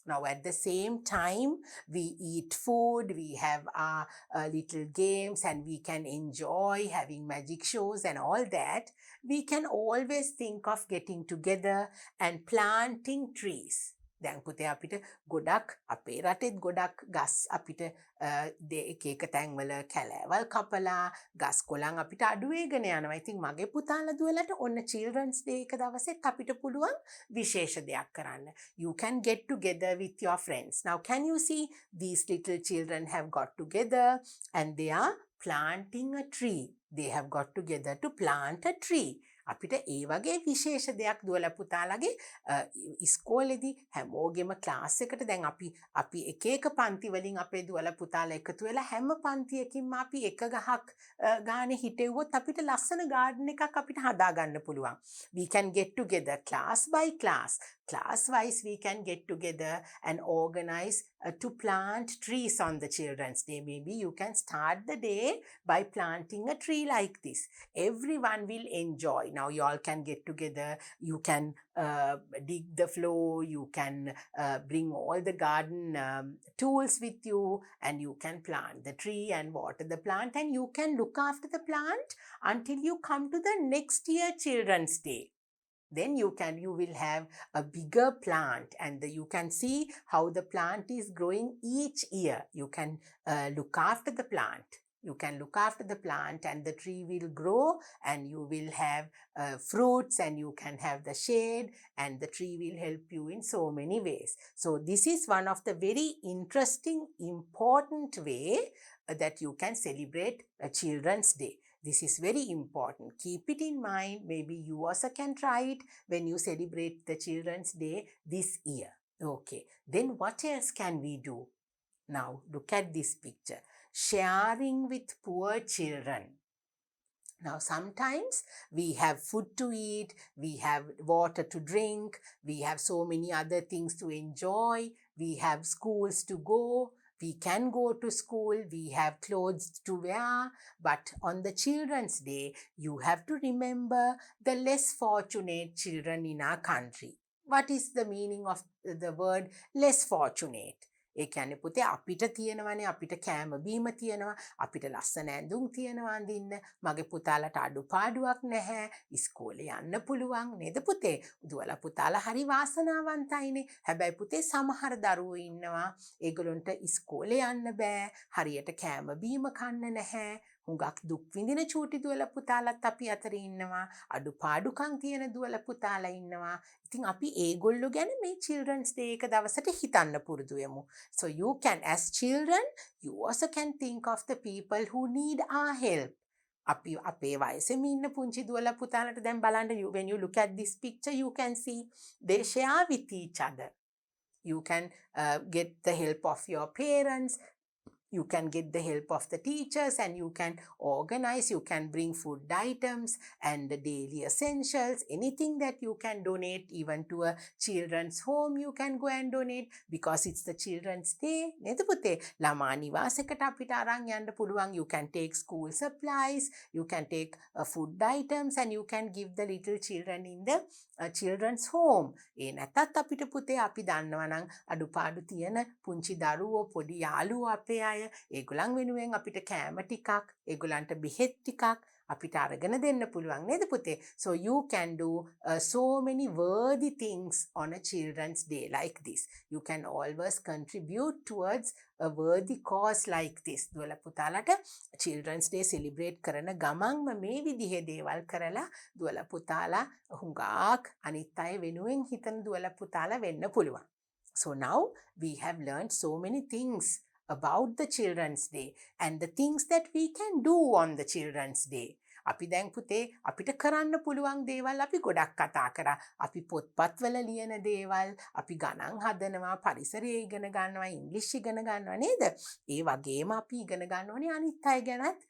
Now, at the same time, we eat food, we have our little games, and we can enjoy having magic shows and all that. We can always think of getting together and planting trees. දැන් පුතේ අපිට ගොඩක් අපේ රටෙත් ගොඩක් ගස් අපිට එක තැන්වල කැලෑවල් කපලා ගස් කොළන් අපිට අඩු වෙගෙන යනවා. ඉතින් මගේ පුතාලා දුවලට ඔන්න children's day එක දවසෙත් අපිට පුළුවන් විශේෂ දෙයක් කරන්න. You can get together with your friends. Now can you see these little children have got together and they are planting a tree. They have got together to plant a tree. අපිට ඒ වගේ විශේෂ දෙයක් දුවලා පුතාලගේ ඉස්කෝලේදී හැමෝගෙම class එකට දැන් අපි එක එක පන්ති වලින් අපේ දුවලා පුතාලා එකතු වෙලා හැම පන්තියකින්ම අපි එක ගහක් ගානේ හිටෙව්වොත් අපිට ලස්සන garden එකක් අපිට හදා ගන්න පුළුවන්. We can get together class by class. Class wise we can get together and organize to plant trees on the Children's Day. Maybe you can start the day by planting a tree like this. Everyone will enjoy. Now you all can get together. You can dig the floor. You can bring all the garden tools with you and you can plant the tree and water the plant and you can look after the plant until you come to the next year Children's Day. Then you will have a bigger plant and you can see how the plant is growing each year. You can look after the plant. You can look after the plant and the tree will grow and you will have fruits and you can have the shade and the tree will help you in so many ways. So this is one of the very interesting, important way that you can celebrate a Children's Day. This is very important. Keep it in mind. Maybe you also can try it when you celebrate the Children's Day this year. Okay. Then what else can we do? Now look at this picture. Sharing with poor children. Now sometimes we have food to eat, we have water to drink, we have so many other things to enjoy, we have schools to go. We can go to school, we have clothes to wear, but on the Children's Day, you have to remember the less fortunate children in our country. What is the meaning of the word less fortunate? ඒ කියන්නේ පුතේ අපිට තියෙනවනේ අපිට කෑම බීම තියෙනවා අපිට ලස්සන ඇඳුම් තියෙනවා අඳින්න මගේ පුතාලට අඩුපාඩුවක් නැහැ ඉස්කෝලේ යන්න පුළුවන් නේද පුතේ දුවලා පුතාලා හරි වාසනාවන්තයිනේ හැබැයි පුතේ සමහර දරුවෝ ඉන්නවා ඒගොල්ලන්ට ඉස්කෝලේ යන්න බෑ හරියට කෑම බීම කන්න නැහැ හුඟක් දුක් විඳින චූටි දුවලා පුතාලත් අපි අතර ඉන්නවා අඩුපාඩුකම් තියෙන දුවලා පුතාලා ඉන්නවා ඉතින් අපි ඒගොල්ලෝ ගැන මේ children's day එක දවසට හිතන්න පුරුදු වෙමු. So you can, as children, you also can think of the people who need our help. අපි අපේ වයසෙම ඉන්න පුංචි දුවලා පුතාලට දැන් බලන්න, when you look at this picture you can see they share with each other. You can get the help of your parents. You can get the help of the teachers, and you can organize, you can bring food items and the daily essentials, anything that you can donate, even to a children's home you can go and donate, because it's the children's day. නේද පුතේ? ළමා නිවාසයකට අපිට අරන් යන්න පුළුවන්. You can take school supplies, you can take food items, and you can give the little children in the children's home. ඒ නැතත් අපිට පුතේ අපි දන්නවා නම් අඩුපාඩු තියෙන පුංචි දරුවෝ, පොඩි යාළුවෝ අපේ අය, ඒගොල්ලන් වෙනුවෙන් අපිට කෑම ටිකක්, ඒගොල්ලන්ට බෙහෙත් ටිකක් අපිට අරගෙන දෙන්න පුළුවන් නේද පුතේ? So you can do so many worthy things on a children's day like this. You can always contribute towards a worthy cause like this. දුවලා පුතාලට children's day celebrate කරන ගමන්ම මේ විදිහේ දේවල් කරලා දුවලා පුතාලා හුඟක් අනිත් අය වෙනුවෙන් හිතන දුවලා පුතාලා වෙන්න පුළුවන්. So now we have learned so many things about the children's day and the things that we can do on the children's day. අපි දැන් පුතේ අපිට කරන්න පුළුවන් දේවල් අපි ගොඩක් කතා කරා. අපි පොත්පත්වල ලියන දේවල්, අපි ගණන් හදනවා, පරිසරය ඉගෙන ගන්නවා, ඉංග්‍රීසි ඉගෙන ගන්නවා නේද? ඒ වගේම අපි ඉගෙන ගන්න ඕනේ අනිත් අය ගැනත්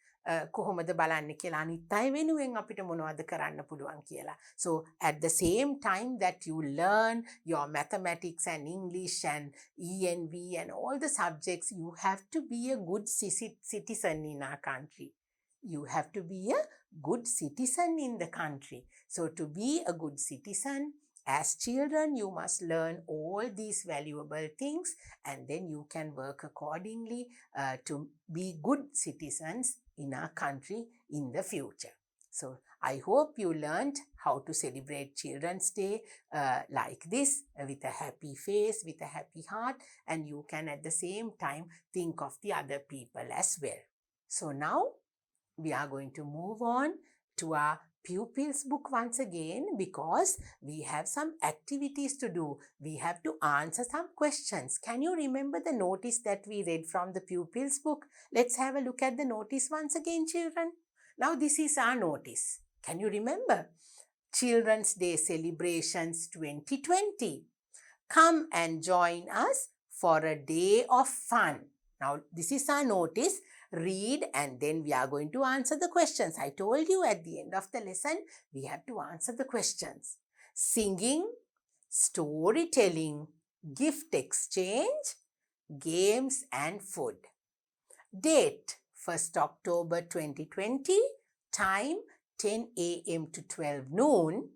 කොහොමද බලන්නේ කියලා, අනිත් අය වෙනුවෙන් අපිට මොනවද කරන්න පුළුවන් කියලා. So at the same time that you learn your mathematics and English and ENV and all the subjects, you have to be a good citizen in our country. You have to be a good citizen in the country. So to be a good citizen, as children, you must learn all these valuable things, and then you can work accordingly to be good citizens in our country in the future. So I hope you learned how to celebrate Children's Day like this, with a happy face, with a happy heart, and you can at the same time think of the other people as well. So now we are going to move on to our pupils book once again, because we have some activities to do. We have to answer some questions. Can you remember the notice that we read from the pupils book? Let's have a look at the notice once again, children. Now this is our notice. Can you remember? Children's Day celebrations 2020. Come and join us for a day of fun. Now this is our notice. Read, and then we are going to answer the questions. I told you at the end of the lesson, we have to answer the questions. Singing, storytelling, gift exchange, games and food. Date, 1st October 2020. Time, 10 a.m. to 12 noon.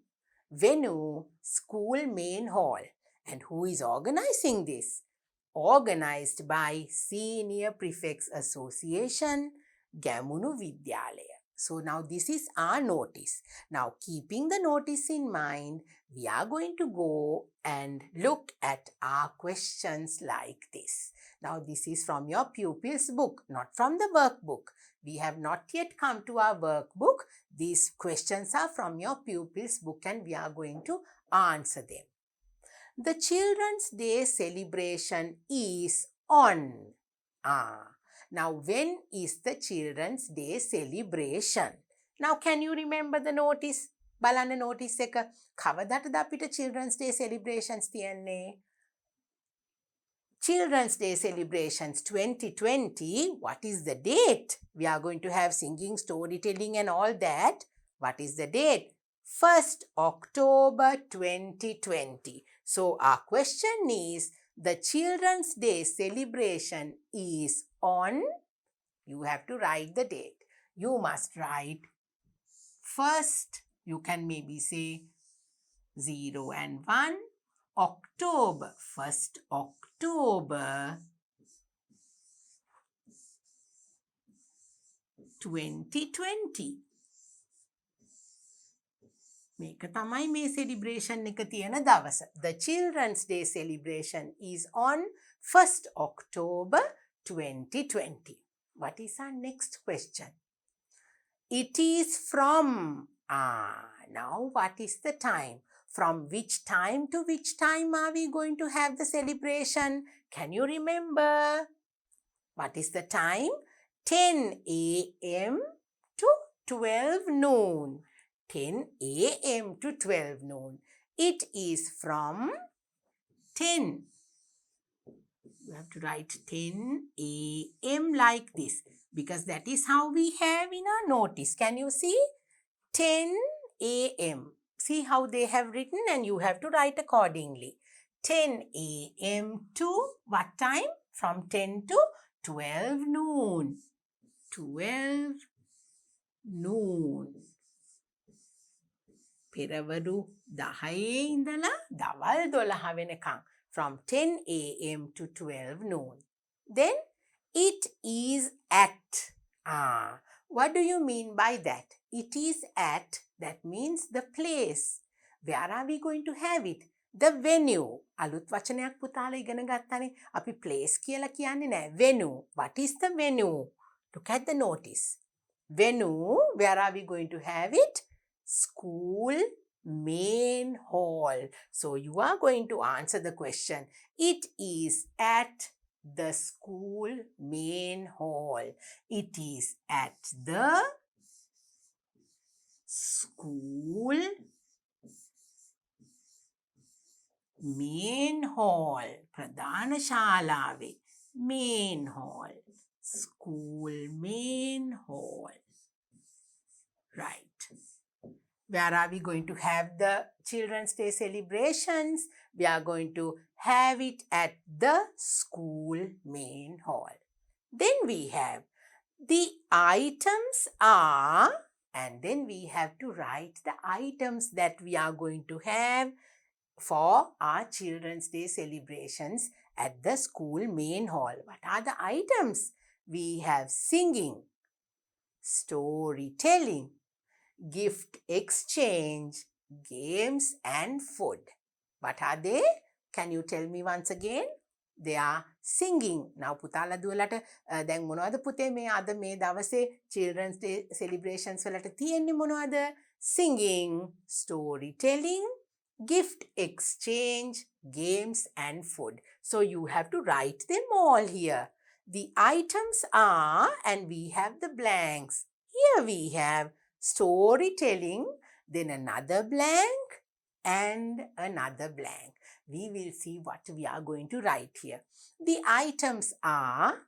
Venue, school main hall. And who is organizing this? Organized by Senior Prefects Association, Gamunu Vidyalaya. So now this is our notice. Now keeping the notice in mind, we are going to go and look at our questions like this. Now this is from your pupils book, not from the workbook. We have not yet come to our workbook. These questions are from your pupils book, and we are going to answer them. The Children's Day celebration is on. Now when is the Children's Day celebration? Now can you remember the notice? බලන්න notice එක. කවදාටද අපිට Children's Day celebrations තියන්නේ? Children's Day celebrations 2020. What is the date? We are going to have singing, storytelling and all that. What is the date? 1st October 2020. So our question is, the Children's Day celebration is on. You have to write the date. You must write first, you can maybe say 0 and 1, October, 1st October 2020. මේක තමයි මේ celebration එක තියෙන දවස. The Children's Day celebration is on 1st October 2020. What is our next question? It is from. Now what is the time? From which time to which time are we going to have the celebration? Can you remember? What is the time? 10 a.m. to 12 noon. 10 a.m. to 12 noon. It is from 10. You have to write 10 a.m. like this because that is how we have in our notice. Can you see? 10 a.m. See how they have written, and you have to write accordingly. 10 a.m. to what time? From 10 to 12 noon. 12 noon. පෙරවරු 10 ඉඳලා දවල් 12 වෙනකන්. From 10 a.m. to 12 noon. Then it is at. What do you mean by that? It is at, that means the place. Where are we going to have it? The venue. අලුත් වචනයක් පුතාලා ඉගෙන ගත්තානේ. අපි place කියලා කියන්නේ නැහැ. Venue. What is the venue? Look at the notice. Venue, where are we going to have it? School main hall. So you are going to answer the question. It is at the school main hall. It is at the school main hall. ප්‍රධාන ශාලාවේ. Main hall. School main hall. Right. Where are we going to have the Children's Day celebrations? We are going to have it at the school main hall. Then we have the items are, and then we have to write the items that we are going to have for our Children's Day celebrations at the school main hall. What are the items? We have singing, storytelling, gift exchange, games and food. What are they? Can you tell me once again? They are singing. Now පුතාලා දුවලට දැන් මොනවද පුතේ මේ අද මේ දවසේ Children's Day celebrations වලට තියෙන්නේ මොනවද? Singing, storytelling, gift exchange, games and food. So you have to write them all here. The items are, and we have the blanks. Here we have storytelling, then another blank and another blank. We will see what we are going to write here. The items are,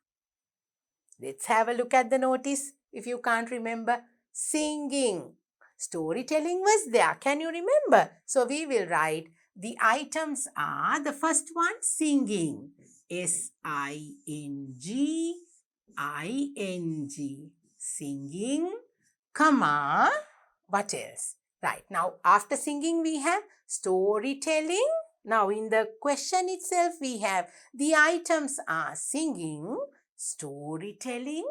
let's have a look at the notice if you can't remember. Singing. Storytelling was there. Can you remember? So we will write the items are, the first one, singing. S-I-N-G-I-N-G. Singing, comma, what else? Right, now after singing we have storytelling. Now in the question itself we have the items are singing, storytelling,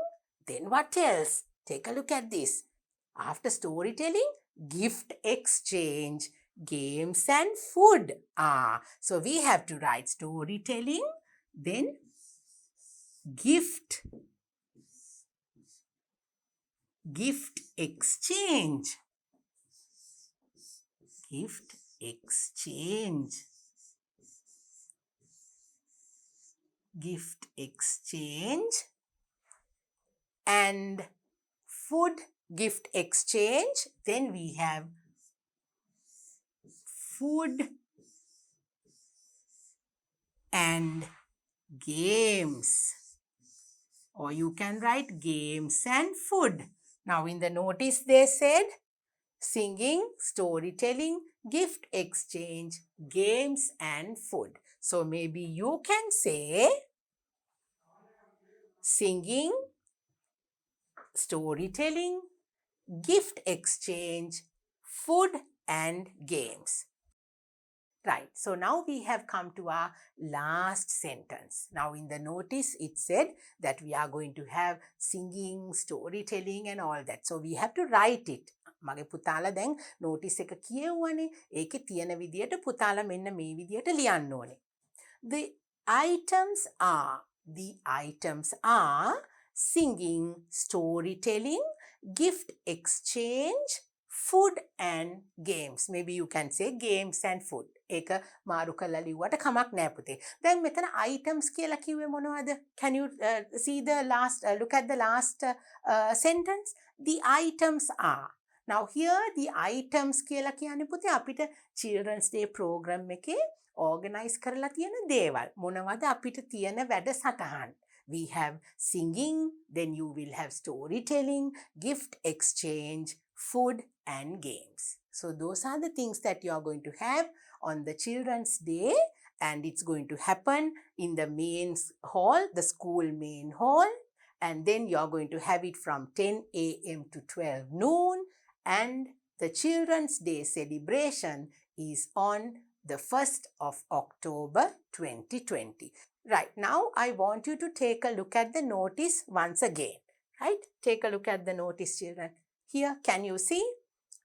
then what else? Take a look at this. After storytelling, gift exchange, games and food. So we have to write storytelling, then gift exchange. Gift exchange. Gift exchange and food. Gift exchange. Then we have food and games. Or you can write games and food. Now in the notice they said singing, storytelling, gift exchange, games and food. So maybe you can say singing, storytelling, gift exchange, food and games. Right, so now we have come to our last sentence. Now in the notice it said that we are going to have singing, storytelling and all that. So we have to write it. මගේ පුතාලා දැන් notice එක කියවුවනේ. ඒකේ තියෙන විදියට පුතාලා මෙන්න මේ විදියට ලියන්න ඕනේ. The items are singing, storytelling, gift exchange, food and games. Maybe you can say games and food. ඒක මාරු කරලා ලිව්වට කමක් නෑ පුතේ. දැන් මෙතන items කියලා කිව්වේ මොනවද? Can you see the last look at the last sentence? The items are. Now here the items කියලා කියන්නේ පුතේ අපිට Children's Day program එකේ organize කරලා තියෙන දේවල්. මොනවද අපිට තියෙන වැඩසටහන්? We have singing, then you will have storytelling, gift exchange, food and games. So those are the things that you are going to have on the Children's Day, and it's going to happen in the main hall, the school main hall, and then you are going to have it from 10 a.m. to 12 noon, and the Children's Day celebration is on the 1st of October 2020. Right, now I want you to take a look at the notice once again. Right, take a look at the notice, children. Here, can you see?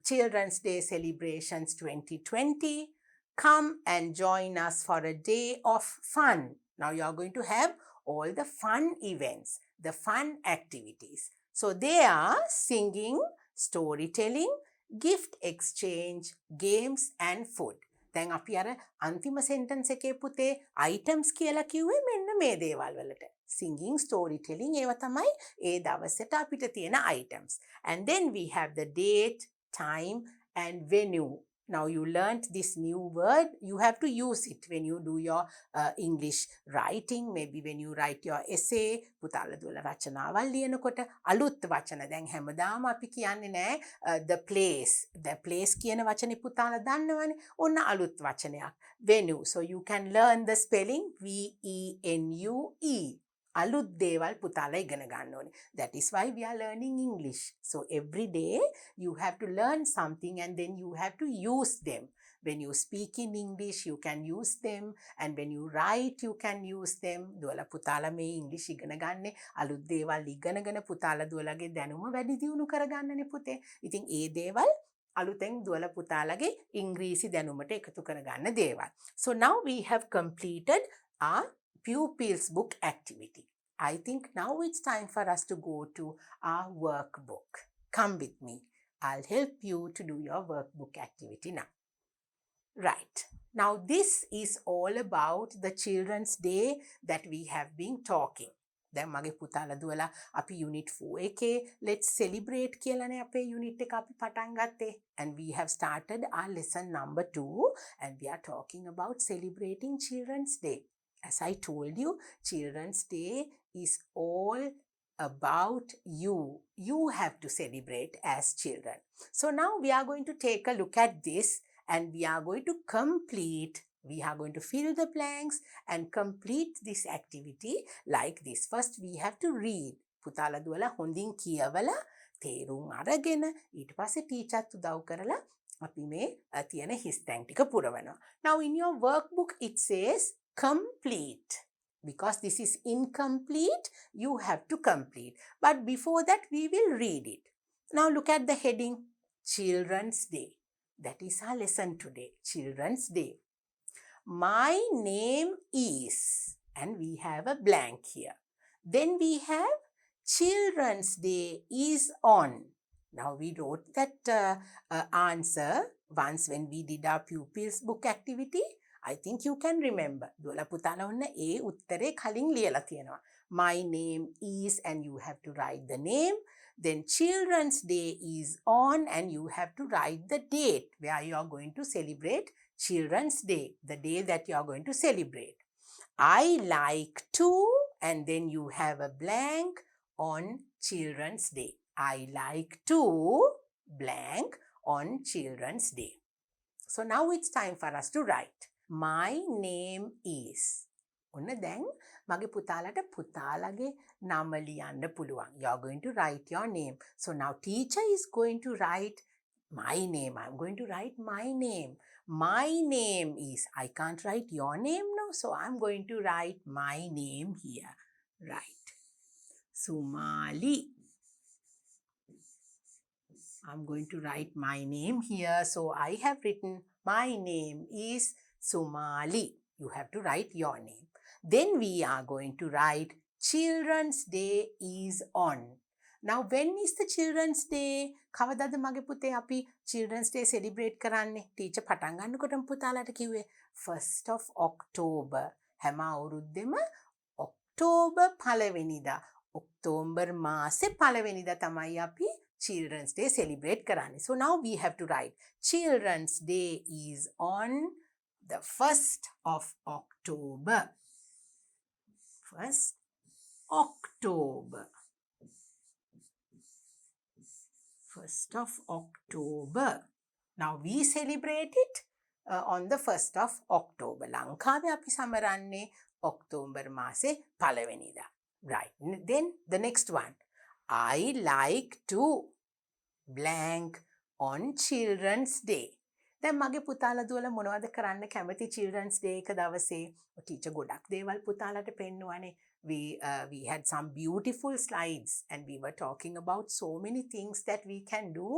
Children's Day Celebrations 2020. Come and join us for a day of fun. Now you are going to have all the fun events, the fun activities. So they are singing, storytelling, gift exchange, games and food. දැන් අපි අර අන්තිම sentence එකේ පුතේ items කියලා කිව්වේ මෙන්න මේ දේවල් වලට. Singing, storytelling ඒවා තමයි ඒ දවසට අපිට තියෙන items. And then we have the date, time and venue. Now you learnt this new word. You have to use it when you do your English writing. Maybe when you write your essay. පුතාලා දුවලා රචනාවල් ලියනකොට අලුත් වචන. දැන් හැමදාම අපි කියන්නේ නෑ the place. The place කියන වචනේ පුතාලා දන්නවනේ. ඔන්න අලුත් වචනයක්. Venue. So you can learn the spelling V-E-N-U-E. අලුත් දේවල් පුතාලා ඉගෙන ගන්න ඕනේ. That is why we are learning English. So every day you have to learn something and then you have to use them. When you speak in English, you can use them. And when you write, you can use them. දුවලා පුතාලා මේ English ඉගෙන ගන්නේ අලුත් දේවල් ඉගෙනගෙන පුතාලා දුවලාගේ දැනුම වැඩි දියුණු කරගන්නනේ පුතේ. ඉතින් ඒ දේවල් අලුතෙන් දුවලා පුතාලාගේ ඉංග්‍රීසි දැනුමට එකතු කරගන්න දේවල්. So now we have completed our pupils book activity. I think now it's time for us to go to our workbook. Come with me. I'll help you to do your workbook activity now. Right. Now this is all about the Children's Day that we have been talking. දැන් මගේ පුතාලා දුවලා අපි unit 4 එකේ let's celebrate කියලානේ අපේ unit එක අපි පටන් ගත්තේ. And we have started our lesson number 2 and we are talking about celebrating Children's Day. As I told you, Children's Day is all about you. You have to celebrate as children. So now we are going to take a look at this and we are going to fill the blanks and complete this activity like this. First we have to read. පුතාලා දුවලා හොඳින් කියවලා තේරුම් අරගෙන ඊට පස්සේ ටීචර්ත් උදව් කරලා අපි මේ තියෙන හිස්තැන් ටික පුරවනවා. Now in your workbook it says complete. Because this is incomplete, you have to complete. But before that, we will read it. Now look at the heading, Children's Day. That is our lesson today, Children's Day. My name is, and we have a blank here. Then we have Children's Day is on. Now we wrote that answer once when we did our pupils book activity. I think you can remember. දුවලා පුතාලා ඔන්න ඒ උත්තරේ කලින් ලියලා තියෙනවා. My name is and you have to write the name. Then Children's Day is on and you have to write the date where you are going to celebrate Children's Day. The day that you are going to celebrate. I like to and then you have a blank on Children's Day. I like to blank on Children's Day. So now it's time for us to write. My name is. ඔන්න දැන් මගේ පුතාලට පුතාලගේ නම ලියන්න පුළුවන්. You are going to write your name. So now teacher is going to write my name. I'm going to write my name. My name is. I can't write your name now. So I'm going to write my name here. Right. Sumali. I'm going to write my name here. So I have written my name is Sumali. You have to write your name. Then we are going to write Children's Day is on. Now, when is the Children's Day? කවදාද මගේ පුතේ අපි Children's Day celebrate කරන්නේ? Teacher පටන් ගන්නකොටම පුතාලාට කිව්වේ 1st of October. හැම අවුරුද්දෙම October පළවෙනිදා. October මාසේ පළවෙනිදා තමයි අපි Children's Day celebrate කරන්නේ. So now we have to write Children's Day is on the 1st of October. 1st October. 1st of October. Now we celebrate it on the 1st of October. ලංකාවේ අපි සමරන්නේ October මාසේ පළවෙනිදා. Right. Then the next one. I like to blank on Children's Day. දැන් මගේ පුතාලා දුවලා මොනවද කරන්න කැමති Children's Day එක දවසේ? ටීචර් ගොඩක් දේවල් පුතාලාට පෙන්නුවානේ. We had some beautiful slides and we were talking about so many things that we can do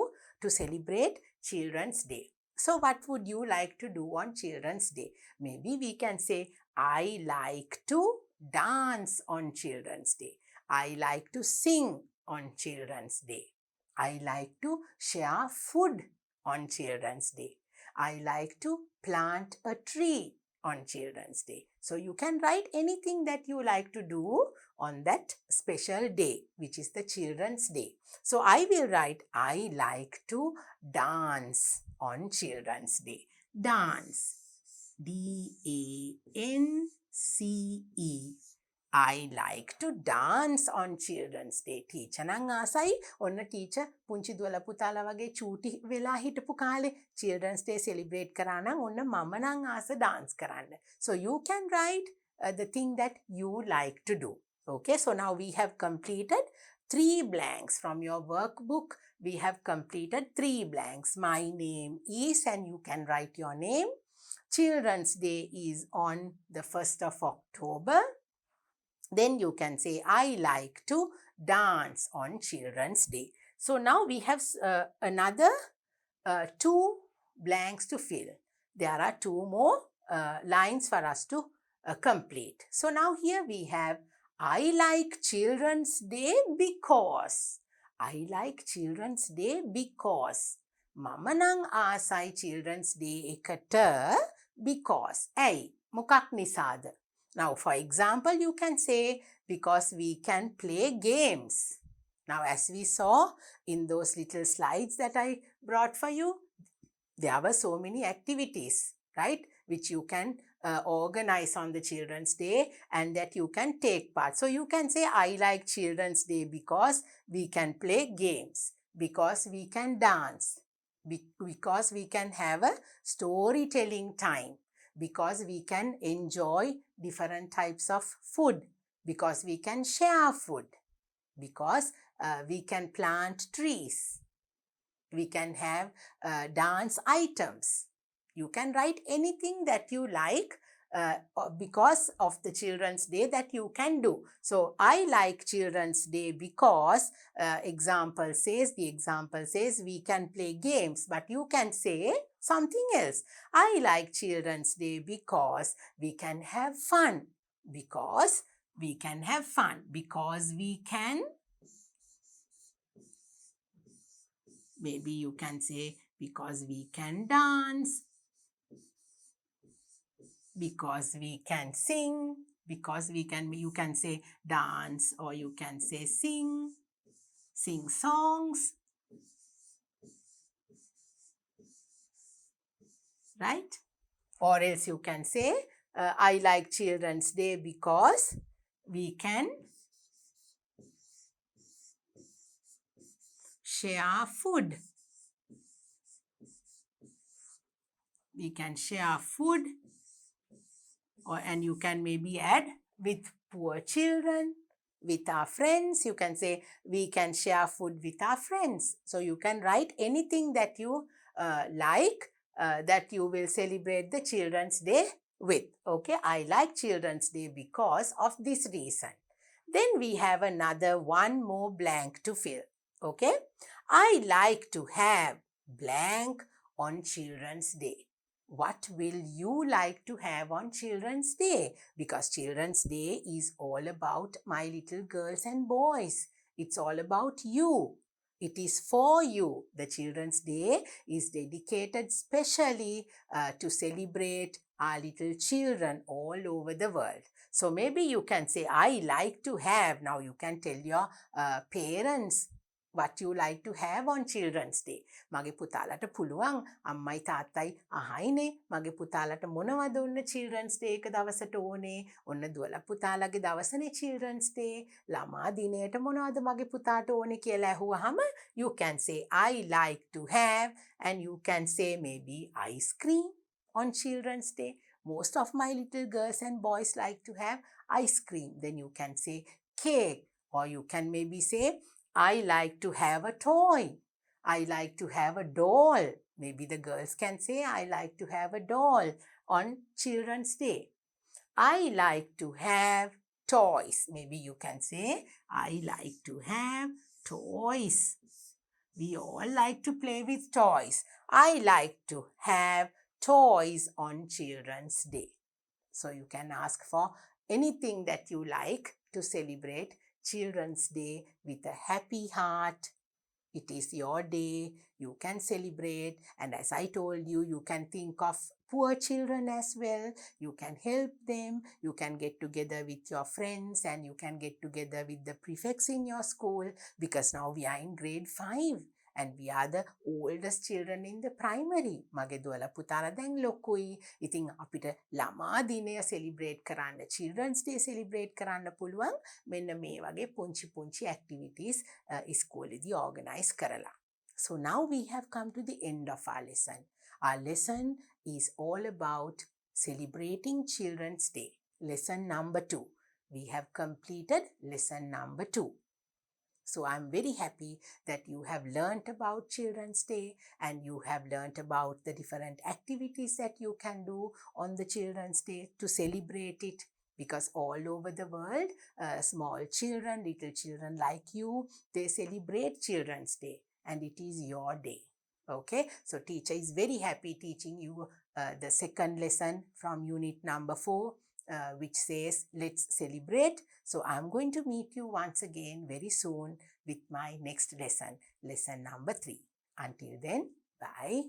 to celebrate Children's Day. So what would you like to do on Children's Day? Maybe we can say, I like to dance on Children's Day. I like to sing on Children's Day. I like to share food on Children's Day. I like to plant a tree on Children's Day. So you can write anything that you like to do on that special day, which is the Children's Day. So I will write, I like to dance on Children's Day. Dance. D-A-N-C-E. I like to dance on Children's Day. Teacher nang asai onna teacher punchi duwala putala wage chuti wela hitapu kale Children's Day celebrate karana onna mama nang asa dance karanna. So you can write the thing that you like to do. Okay, so now we have completed 3 blanks from your workbook. We have completed 3 blanks. My name is, and you can write your name. Children's Day is on the 1st of October. Then you can say, I like to dance on Children's Day. So now we have another 2 blanks to fill. There are 2 more lines for us to complete. So now here we have, I like Children's Day because. I like Children's Day because. Mama nang asai Children's Day ekata because. Ay, mokak nisada. Now, for example, you can say, because we can play games. Now, as we saw in those little slides that I brought for you, there were so many activities, right, which you can organize on the Children's Day and that you can take part. So, you can say, I like Children's Day because we can play games, because we can dance, because we can have a storytelling time, because we can enjoy different types of food, because we can share food, because we can plant trees, we can have dance items. You can write anything that you like because of the Children's Day that you can do. So, I like Children's Day because the example says we can play games, but you can say something else. I like Children's Day because we can have fun. Because we can have fun. Because we can, maybe you can say, because we can dance, because we can sing, because we can, you can say dance, or you can say sing songs, right? Or else you can say, I like Children's Day because we can share food. We can share food, and you can maybe add with poor children, with our friends. You can say we can share food with our friends. So you can write anything that you like that you will celebrate the Children's Day with. Okay, I like Children's Day because of this reason. Then we have another 1 more blank to fill. Okay, I like to have blank on Children's Day. What will you like to have on Children's Day? Because Children's Day is all about my little girls and boys. It's all about you. It is for you. The Children's Day is dedicated specially to celebrate our little children all over the world. So maybe you can say, I like to have. Now you can tell your parents what you like to have on Children's Day. මගේ පුතාලට පුළුවන් අම්මයි තාත්තයි අහයිනේ මගේ පුතාලට මොනවද ඔන්න Children's Day එක දවසට ඕනේ. ඔන්න දුවලා පුතාලගේ දවසනේ Children's Day. ළමා දිනයට මොනවද මගේ පුතාට ඕනේ කියලා ඇහුවහම you can say I like to have, and you can say maybe ice cream on Children's Day. Most of my little girls and boys like to have ice cream. Then you can say cake, or you can maybe say I like to have a toy. I like to have a doll. Maybe the girls can say, I like to have a doll on Children's Day. I like to have toys. Maybe you can say, I like to have toys. We all like to play with toys. I like to have toys on Children's Day. So you can ask for anything that you like to celebrate Children's Day with a happy heart. It is your day, you can celebrate, and as I told you, you can think of poor children as well. You can help them, you can get together with your friends, and you can get together with the prefects in your school, because now we are in grade 5. And we are the oldest children in the primary. මගේ දුවලා පුතාලා දැන් ලොකුයි. ඉතින් අපිට ළමා දිනය celebrate කරන්න, Children's Day celebrate කරන්න පුළුවන් මෙන්න මේ වගේ පුංචි activities ඉස්කෝලේදී organize කරලා. So now we have come to the end of our lesson. Our lesson is all about celebrating Children's Day. Lesson number 2. We have completed lesson number 2. So I'm very happy that you have learnt about Children's Day, and you have learnt about the different activities that you can do on the Children's Day to celebrate it. Because all over the world, small children, little children like you, they celebrate Children's Day, and it is your day. Okay, so teacher is very happy teaching you the second lesson from unit number 4. Which says, let's celebrate. So I'm going to meet you once again very soon with my next lesson, lesson number 3. Until then, bye.